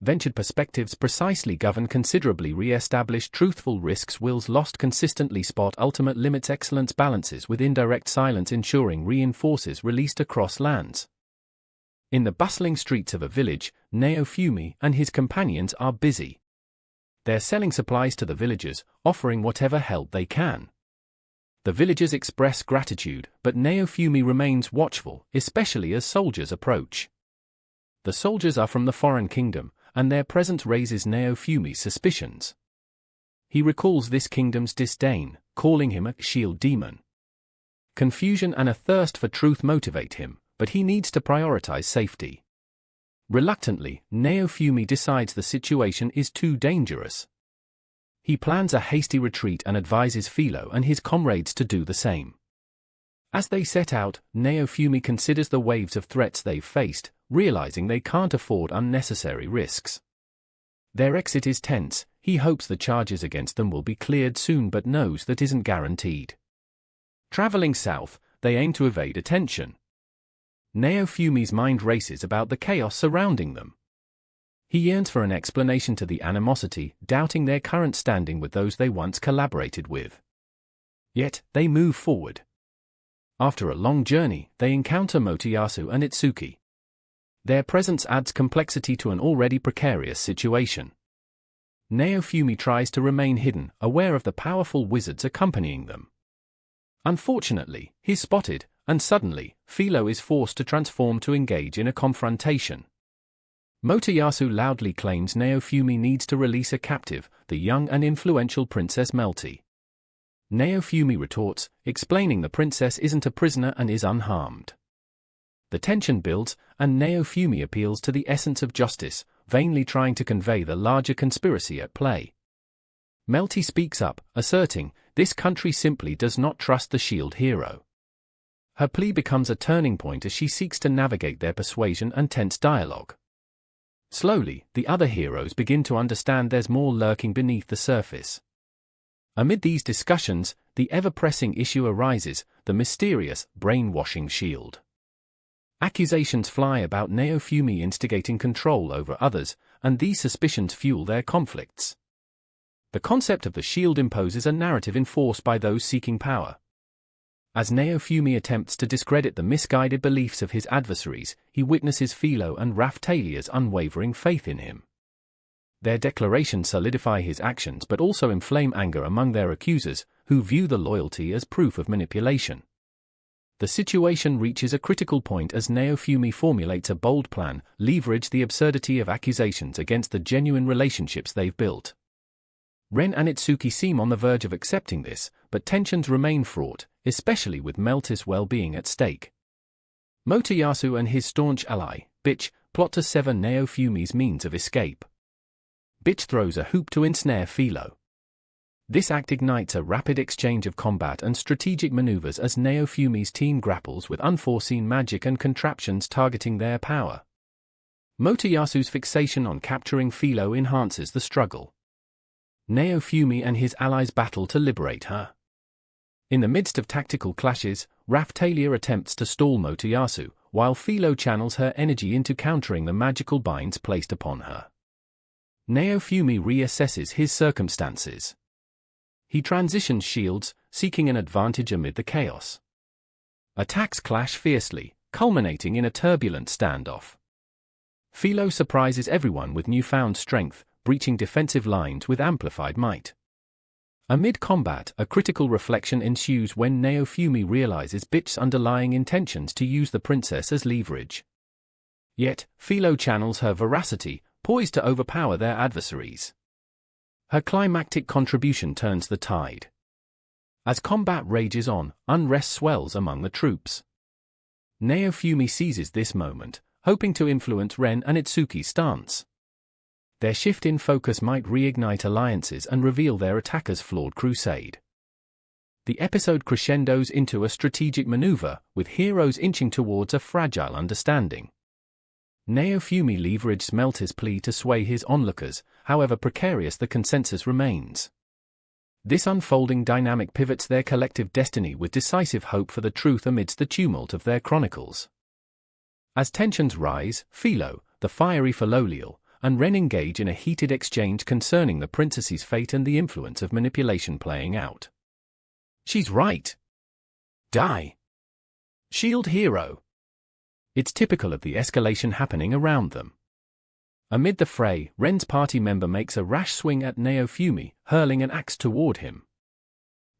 ventured perspectives precisely govern considerably re-established truthful risks wills lost consistently spot ultimate limits excellence balances with indirect silence ensuring reinforces released across lands. In the bustling streets of a village, Naofumi and his companions are busy. They're selling supplies to the villagers, offering whatever help they can. The villagers express gratitude, but Naofumi remains watchful, especially as soldiers approach. The soldiers are from the foreign kingdom, and their presence raises Naofumi's suspicions. He recalls this kingdom's disdain, calling him a shield demon. Confusion and a thirst for truth motivate him, but he needs to prioritize safety. Reluctantly, Naofumi decides the situation is too dangerous. He plans a hasty retreat and advises Philo and his comrades to do the same. As they set out, Naofumi considers the waves of threats they've faced, realizing they can't afford unnecessary risks. Their exit is tense. He hopes the charges against them will be cleared soon but knows that isn't guaranteed. Traveling south, they aim to evade attention. Naofumi's mind races about the chaos surrounding them. He yearns for an explanation to the animosity, doubting their current standing with those they once collaborated with. Yet, they move forward. After a long journey, they encounter Motoyasu and Itsuki. Their presence adds complexity to an already precarious situation. Naofumi tries to remain hidden, aware of the powerful wizards accompanying them. Unfortunately, he's spotted, and suddenly, Philo is forced to transform to engage in a confrontation. Motoyasu loudly claims Naofumi needs to release a captive, the young and influential Princess Melty. Naofumi retorts, explaining the princess isn't a prisoner and is unharmed. The tension builds, and Naofumi appeals to the essence of justice, vainly trying to convey the larger conspiracy at play. Melty speaks up, asserting, this country simply does not trust the shield hero. Her plea becomes a turning point as she seeks to navigate their persuasion and tense dialogue. Slowly, the other heroes begin to understand there's more lurking beneath the surface. Amid these discussions, the ever-pressing issue arises, the mysterious, brainwashing shield. Accusations fly about Naofumi instigating control over others, and these suspicions fuel their conflicts. The concept of the shield imposes a narrative enforced by those seeking power. As Naofumi attempts to discredit the misguided beliefs of his adversaries, he witnesses Philo and Raphtalia's unwavering faith in him. Their declarations solidify his actions but also inflame anger among their accusers, who view the loyalty as proof of manipulation. The situation reaches a critical point as Naofumi formulates a bold plan, leverage the absurdity of accusations against the genuine relationships they've built. Ren and Itsuki seem on the verge of accepting this, but tensions remain fraught, especially with Melty's well-being at stake. Motoyasu and his staunch ally, Bitch, plot to sever Naofumi's means of escape. Bitch throws a hoop to ensnare Philo. This act ignites a rapid exchange of combat and strategic maneuvers as Naofumi's team grapples with unforeseen magic and contraptions targeting their power. Motoyasu's fixation on capturing Philo enhances the struggle. Naofumi and his allies battle to liberate her. In the midst of tactical clashes, Raphtalia attempts to stall Motoyasu, while Philo channels her energy into countering the magical binds placed upon her. Naofumi reassesses his circumstances. He transitions shields, seeking an advantage amid the chaos. Attacks clash fiercely, culminating in a turbulent standoff. Philo surprises everyone with newfound strength, breaching defensive lines with amplified might. Amid combat, a critical reflection ensues when Naofumi realizes Bitch's underlying intentions to use the princess as leverage. Yet, Philo channels her veracity, poised to overpower their adversaries. Her climactic contribution turns the tide. As combat rages on, unrest swells among the troops. Naofumi seizes this moment, hoping to influence Ren and Itsuki's stance. Their shift in focus might reignite alliances and reveal their attacker's flawed crusade. The episode crescendos into a strategic maneuver, with heroes inching towards a fragile understanding. Naofumi leverages Melty's plea to sway his onlookers, however precarious the consensus remains. This unfolding dynamic pivots their collective destiny with decisive hope for the truth amidst the tumult of their chronicles. As tensions rise, Philo, the fiery Philolial, and Ren engage in a heated exchange concerning the princess's fate and the influence of manipulation playing out. She's right. Die. Shield hero. It's typical of the escalation happening around them. Amid the fray, Ren's party member makes a rash swing at Naofumi, hurling an axe toward him.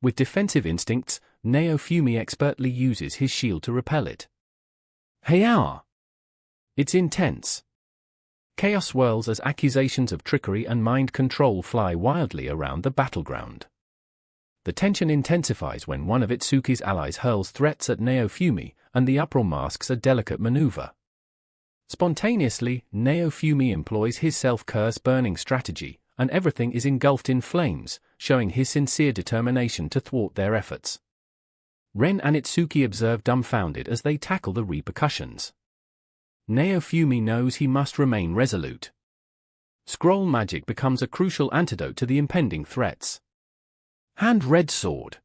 With defensive instincts, Naofumi expertly uses his shield to repel it. Hey-ah! It's intense. Chaos swirls as accusations of trickery and mind control fly wildly around the battleground. The tension intensifies when one of Itsuki's allies hurls threats at Naofumi, and the uproar masks a delicate maneuver. Spontaneously, Naofumi employs his self-curse burning strategy, and everything is engulfed in flames, showing his sincere determination to thwart their efforts. Ren and Itsuki observe dumbfounded as they tackle the repercussions. Naofumi knows he must remain resolute. Scroll magic becomes a crucial antidote to the impending threats. Hand red sword.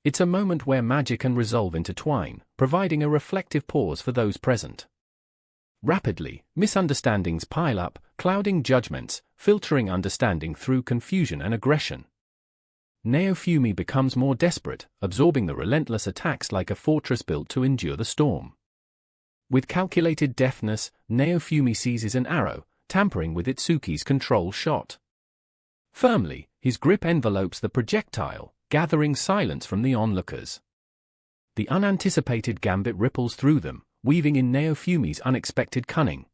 It's a moment where magic and resolve intertwine, providing a reflective pause for those present. Rapidly, misunderstandings pile up, clouding judgments, filtering understanding through confusion and aggression. Naofumi becomes more desperate, absorbing the relentless attacks like a fortress built to endure the storm. With calculated deftness, Naofumi seizes an arrow, tampering with Itsuki's control shot. Firmly, his grip envelopes the projectile, gathering silence from the onlookers. The unanticipated gambit ripples through them, weaving in Naofumi's unexpected cunning.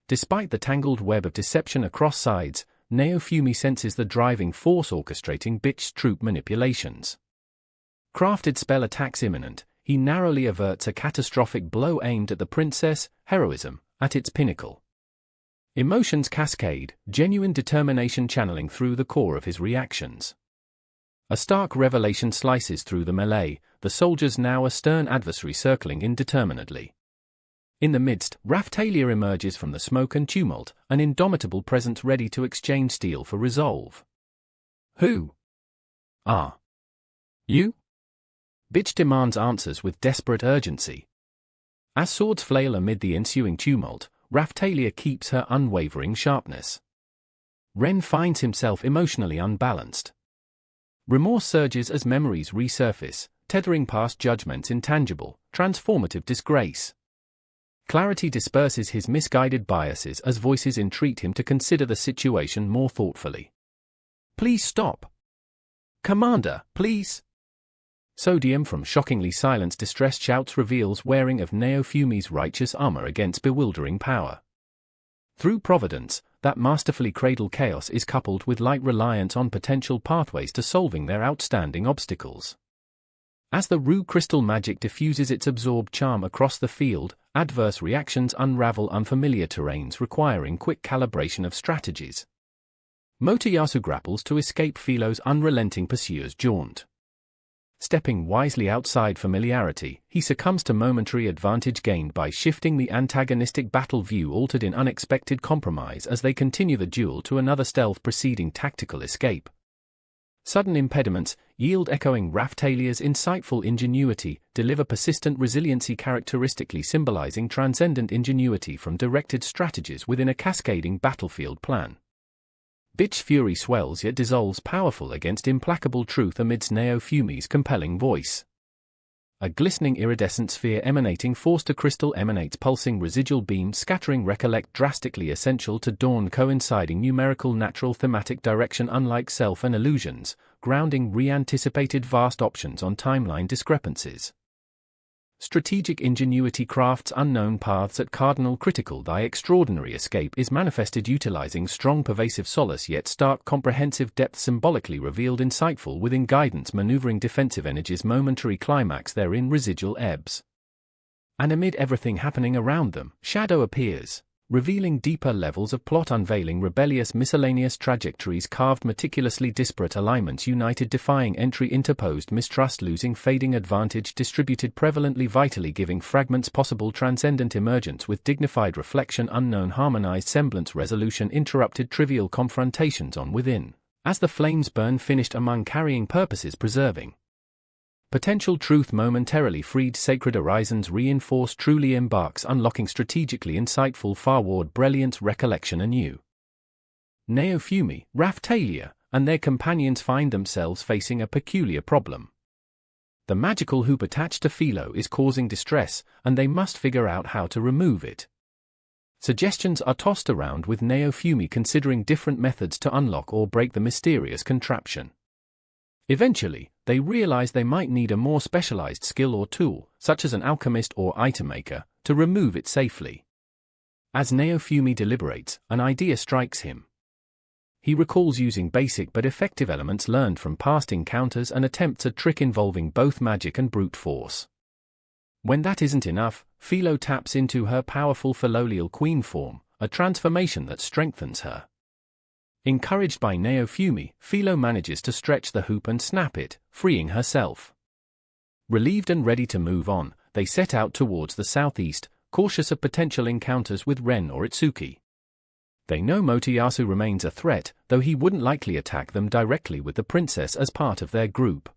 Despite the tangled web of deception across sides, Naofumi senses the driving force orchestrating Bitch's troop manipulations. Crafted spell attacks imminent, he narrowly averts a catastrophic blow aimed at the princess, heroism, at its pinnacle. Emotions cascade, genuine determination channeling through the core of his reactions. A stark revelation slices through the melee, the soldiers now a stern adversary circling indeterminately. In the midst, Raphtalia emerges from the smoke and tumult, an indomitable presence ready to exchange steel for resolve. Who are you? Bitch demands answers with desperate urgency. As swords flail amid the ensuing tumult, Raphtalia keeps her unwavering sharpness. Ren finds himself emotionally unbalanced. Remorse surges as memories resurface, tethering past judgments intangible, transformative disgrace. Clarity disperses his misguided biases as voices entreat him to consider the situation more thoughtfully. Please stop. Commander, please. Sodium from shockingly silenced distressed shouts reveals wearing of Naofumi's righteous armor against bewildering power. Through providence, that masterfully cradled chaos is coupled with light reliance on potential pathways to solving their outstanding obstacles. As the Rue crystal magic diffuses its absorbed charm across the field, adverse reactions unravel unfamiliar terrains requiring quick calibration of strategies. Motoyasu grapples to escape Philo's unrelenting pursuer's jaunt. Stepping wisely outside familiarity, he succumbs to momentary advantage gained by shifting the antagonistic battle view altered in unexpected compromise as they continue the duel to another stealth preceding tactical escape. Sudden impediments, yield echoing Raphtalia's insightful ingenuity, deliver persistent resiliency characteristically symbolizing transcendent ingenuity from directed strategies within a cascading battlefield plan. Bitch fury swells yet dissolves powerful against implacable truth amidst Naofumi's compelling voice. A glistening iridescent sphere emanating force to crystal emanates pulsing residual beams scattering recollect drastically essential to dawn coinciding numerical natural thematic direction unlike self and illusions, grounding re-anticipated vast options on timeline discrepancies. Strategic ingenuity crafts unknown paths at cardinal critical. Thy extraordinary escape is manifested utilizing strong pervasive solace yet stark comprehensive depth symbolically revealed insightful within guidance maneuvering defensive energies momentary climax therein residual ebbs. And amid everything happening around them, shadow appears, revealing deeper levels of plot unveiling rebellious miscellaneous trajectories carved meticulously disparate alignments united defying entry interposed mistrust losing fading advantage distributed prevalently vitally giving fragments possible transcendent emergence with dignified reflection unknown harmonized semblance resolution interrupted trivial confrontations on within, as the flames burn finished among carrying purposes preserving. Potential truth momentarily freed sacred horizons reinforce truly embarks unlocking strategically insightful forward brilliance recollection anew. Naofumi, Raphtalia, and their companions find themselves facing a peculiar problem. The magical hoop attached to Philo is causing distress, and they must figure out how to remove it. Suggestions are tossed around with Naofumi considering different methods to unlock or break the mysterious contraption. Eventually, they realize they might need a more specialized skill or tool, such as an alchemist or item maker, to remove it safely. As Naofumi deliberates, an idea strikes him. He recalls using basic but effective elements learned from past encounters and attempts a trick involving both magic and brute force. When that isn't enough, Philo taps into her powerful Philolial queen form, a transformation that strengthens her. Encouraged by Naofumi, Philo manages to stretch the hoop and snap it, freeing herself. Relieved and ready to move on, they set out towards the southeast, cautious of potential encounters with Ren or Itsuki. They know Motoyasu remains a threat, though he wouldn't likely attack them directly with the princess as part of their group.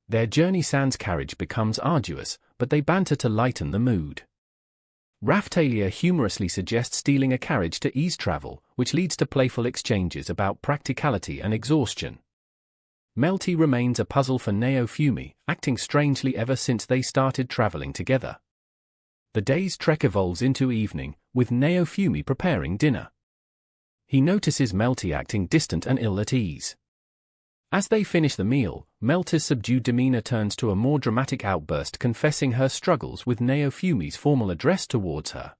Their journey sans carriage becomes arduous, but they banter to lighten the mood. Raphtalia humorously suggests stealing a carriage to ease travel, which leads to playful exchanges about practicality and exhaustion. Melty remains a puzzle for Naofumi, acting strangely ever since they started traveling together. The day's trek evolves into evening, with Naofumi preparing dinner. He notices Melty acting distant and ill at ease. As they finish the meal, Melty's subdued demeanor turns to a more dramatic outburst confessing her struggles with Naofumi's formal address towards her.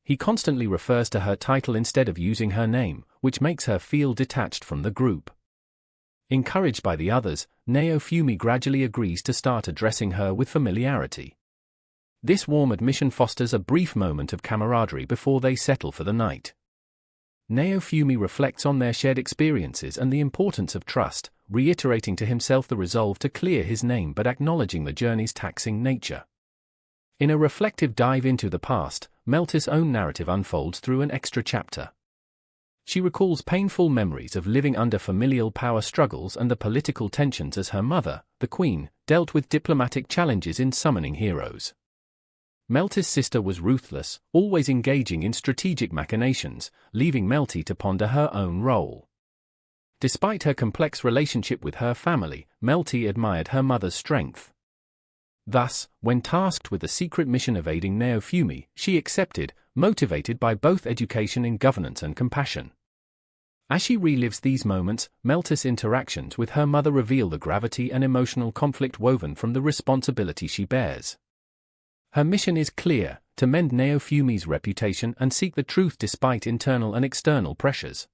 He constantly refers to her title instead of using her name, which makes her feel detached from the group. Encouraged by the others, Naofumi gradually agrees to start addressing her with familiarity. This warm admission fosters a brief moment of camaraderie before they settle for the night. Naofumi reflects on their shared experiences and the importance of trust, reiterating to himself the resolve to clear his name but acknowledging the journey's taxing nature. In a reflective dive into the past, Melty's own narrative unfolds through an extra chapter. She recalls painful memories of living under familial power struggles and the political tensions as her mother, the Queen, dealt with diplomatic challenges in summoning heroes. Melty's sister was ruthless, always engaging in strategic machinations, leaving Melty to ponder her own role. Despite her complex relationship with her family, Melty admired her mother's strength. Thus, when tasked with the secret mission of aiding Naofumi, she accepted, motivated by both education in governance and compassion. As she relives these moments, Melty's interactions with her mother reveal the gravity and emotional conflict woven from the responsibility she bears. Her mission is clear, to mend Naofumi's reputation and seek the truth despite internal and external pressures.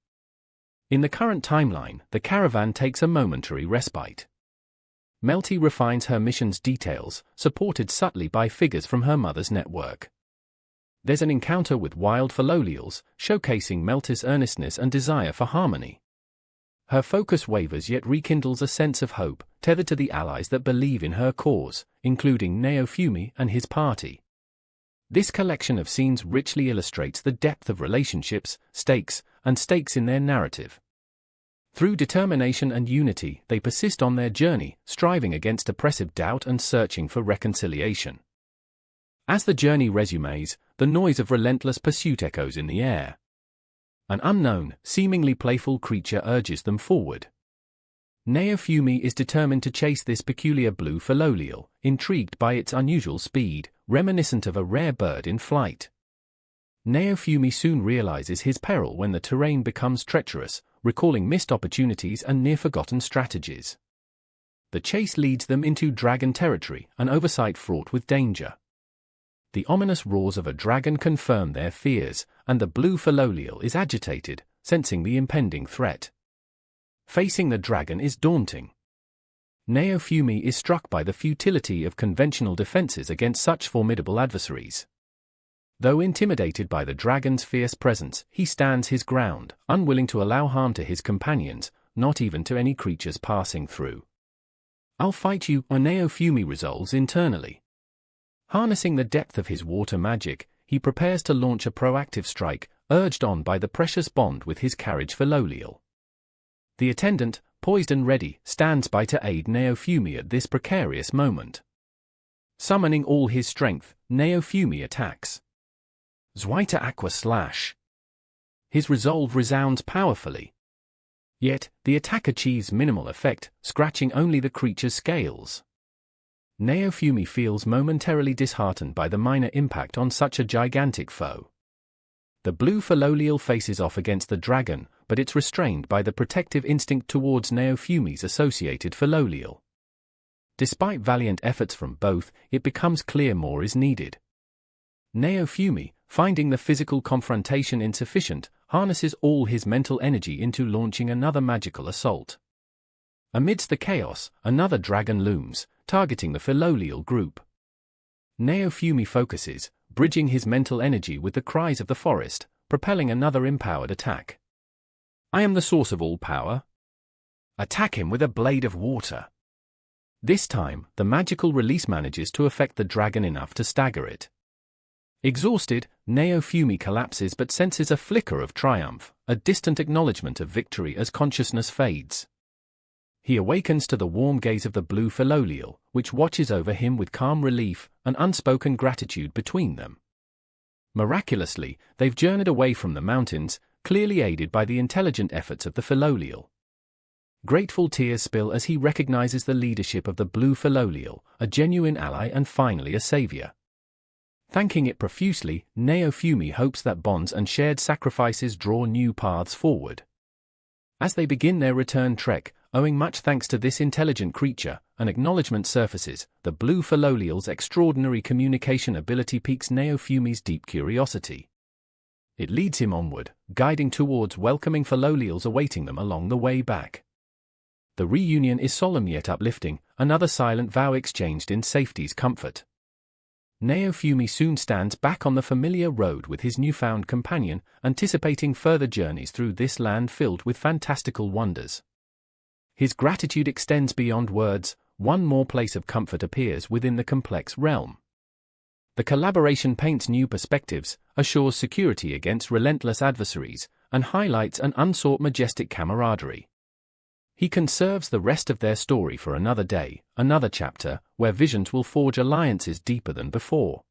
In the current timeline, the caravan takes a momentary respite. Melty refines her mission's details, supported subtly by figures from her mother's network. There's an encounter with wild Philolials, showcasing Melty's earnestness and desire for harmony. Her focus wavers yet rekindles a sense of hope, tethered to the allies that believe in her cause, including Naofumi and his party. This collection of scenes richly illustrates the depth of relationships, stakes in their narrative. Through determination and unity, they persist on their journey, striving against oppressive doubt and searching for reconciliation. As the journey resumes, the noise of relentless pursuit echoes in the air. An unknown, seemingly playful creature urges them forward. Naofumi is determined to chase this peculiar blue Philolial, intrigued by its unusual speed, reminiscent of a rare bird in flight. Naofumi soon realizes his peril when the terrain becomes treacherous, recalling missed opportunities and near-forgotten strategies. The chase leads them into dragon territory, an oversight fraught with danger. The ominous roars of a dragon confirm their fears, and the blue Philolial is agitated, sensing the impending threat. Facing the dragon is daunting. Naofumi is struck by the futility of conventional defenses against such formidable adversaries. Though intimidated by the dragon's fierce presence, he stands his ground, unwilling to allow harm to his companions, not even to any creatures passing through. "I'll fight you," Naofumi resolves internally. Harnessing the depth of his water magic, he prepares to launch a proactive strike, urged on by the precious bond with his carriage Philolial. The attendant, poised and ready, stands by to aid Naofumi at this precarious moment. Summoning all his strength, Naofumi attacks. Zwaita Aqua Slash. His resolve resounds powerfully. Yet, the attack achieves minimal effect, scratching only the creature's scales. Naofumi feels momentarily disheartened by the minor impact on such a gigantic foe. The blue Philolial faces off against the dragon, but it's restrained by the protective instinct towards Naofumi's associated Philolial. Despite valiant efforts from both, it becomes clear more is needed. Naofumi, finding the physical confrontation insufficient, harnesses all his mental energy into launching another magical assault. Amidst the chaos, another dragon looms, targeting the Philolial group. Naofumi focuses, bridging his mental energy with the cries of the forest, propelling another empowered attack. I am the source of all power. Attack him with a blade of water. This time, the magical release manages to affect the dragon enough to stagger it. Exhausted, Naofumi collapses but senses a flicker of triumph, a distant acknowledgement of victory as consciousness fades. He awakens to the warm gaze of the blue Philolial, which watches over him with calm relief, an unspoken gratitude between them. Miraculously, they've journeyed away from the mountains, clearly aided by the intelligent efforts of the Philolial. Grateful tears spill as he recognizes the leadership of the blue Philolial, a genuine ally and finally a savior. Thanking it profusely, Naofumi hopes that bonds and shared sacrifices draw new paths forward. As they begin their return trek, owing much thanks to this intelligent creature, an acknowledgement surfaces. The blue Philolial's extraordinary communication ability piques Naofumi's deep curiosity. It leads him onward, guiding towards welcoming Philolials awaiting them along the way back. The reunion is solemn yet uplifting, another silent vow exchanged in safety's comfort. Naofumi soon stands back on the familiar road with his newfound companion, anticipating further journeys through this land filled with fantastical wonders. His gratitude extends beyond words, one more place of comfort appears within the complex realm. The collaboration paints new perspectives, assures security against relentless adversaries, and highlights an unsought majestic camaraderie. He conserves the rest of their story for another day, another chapter, where visions will forge alliances deeper than before.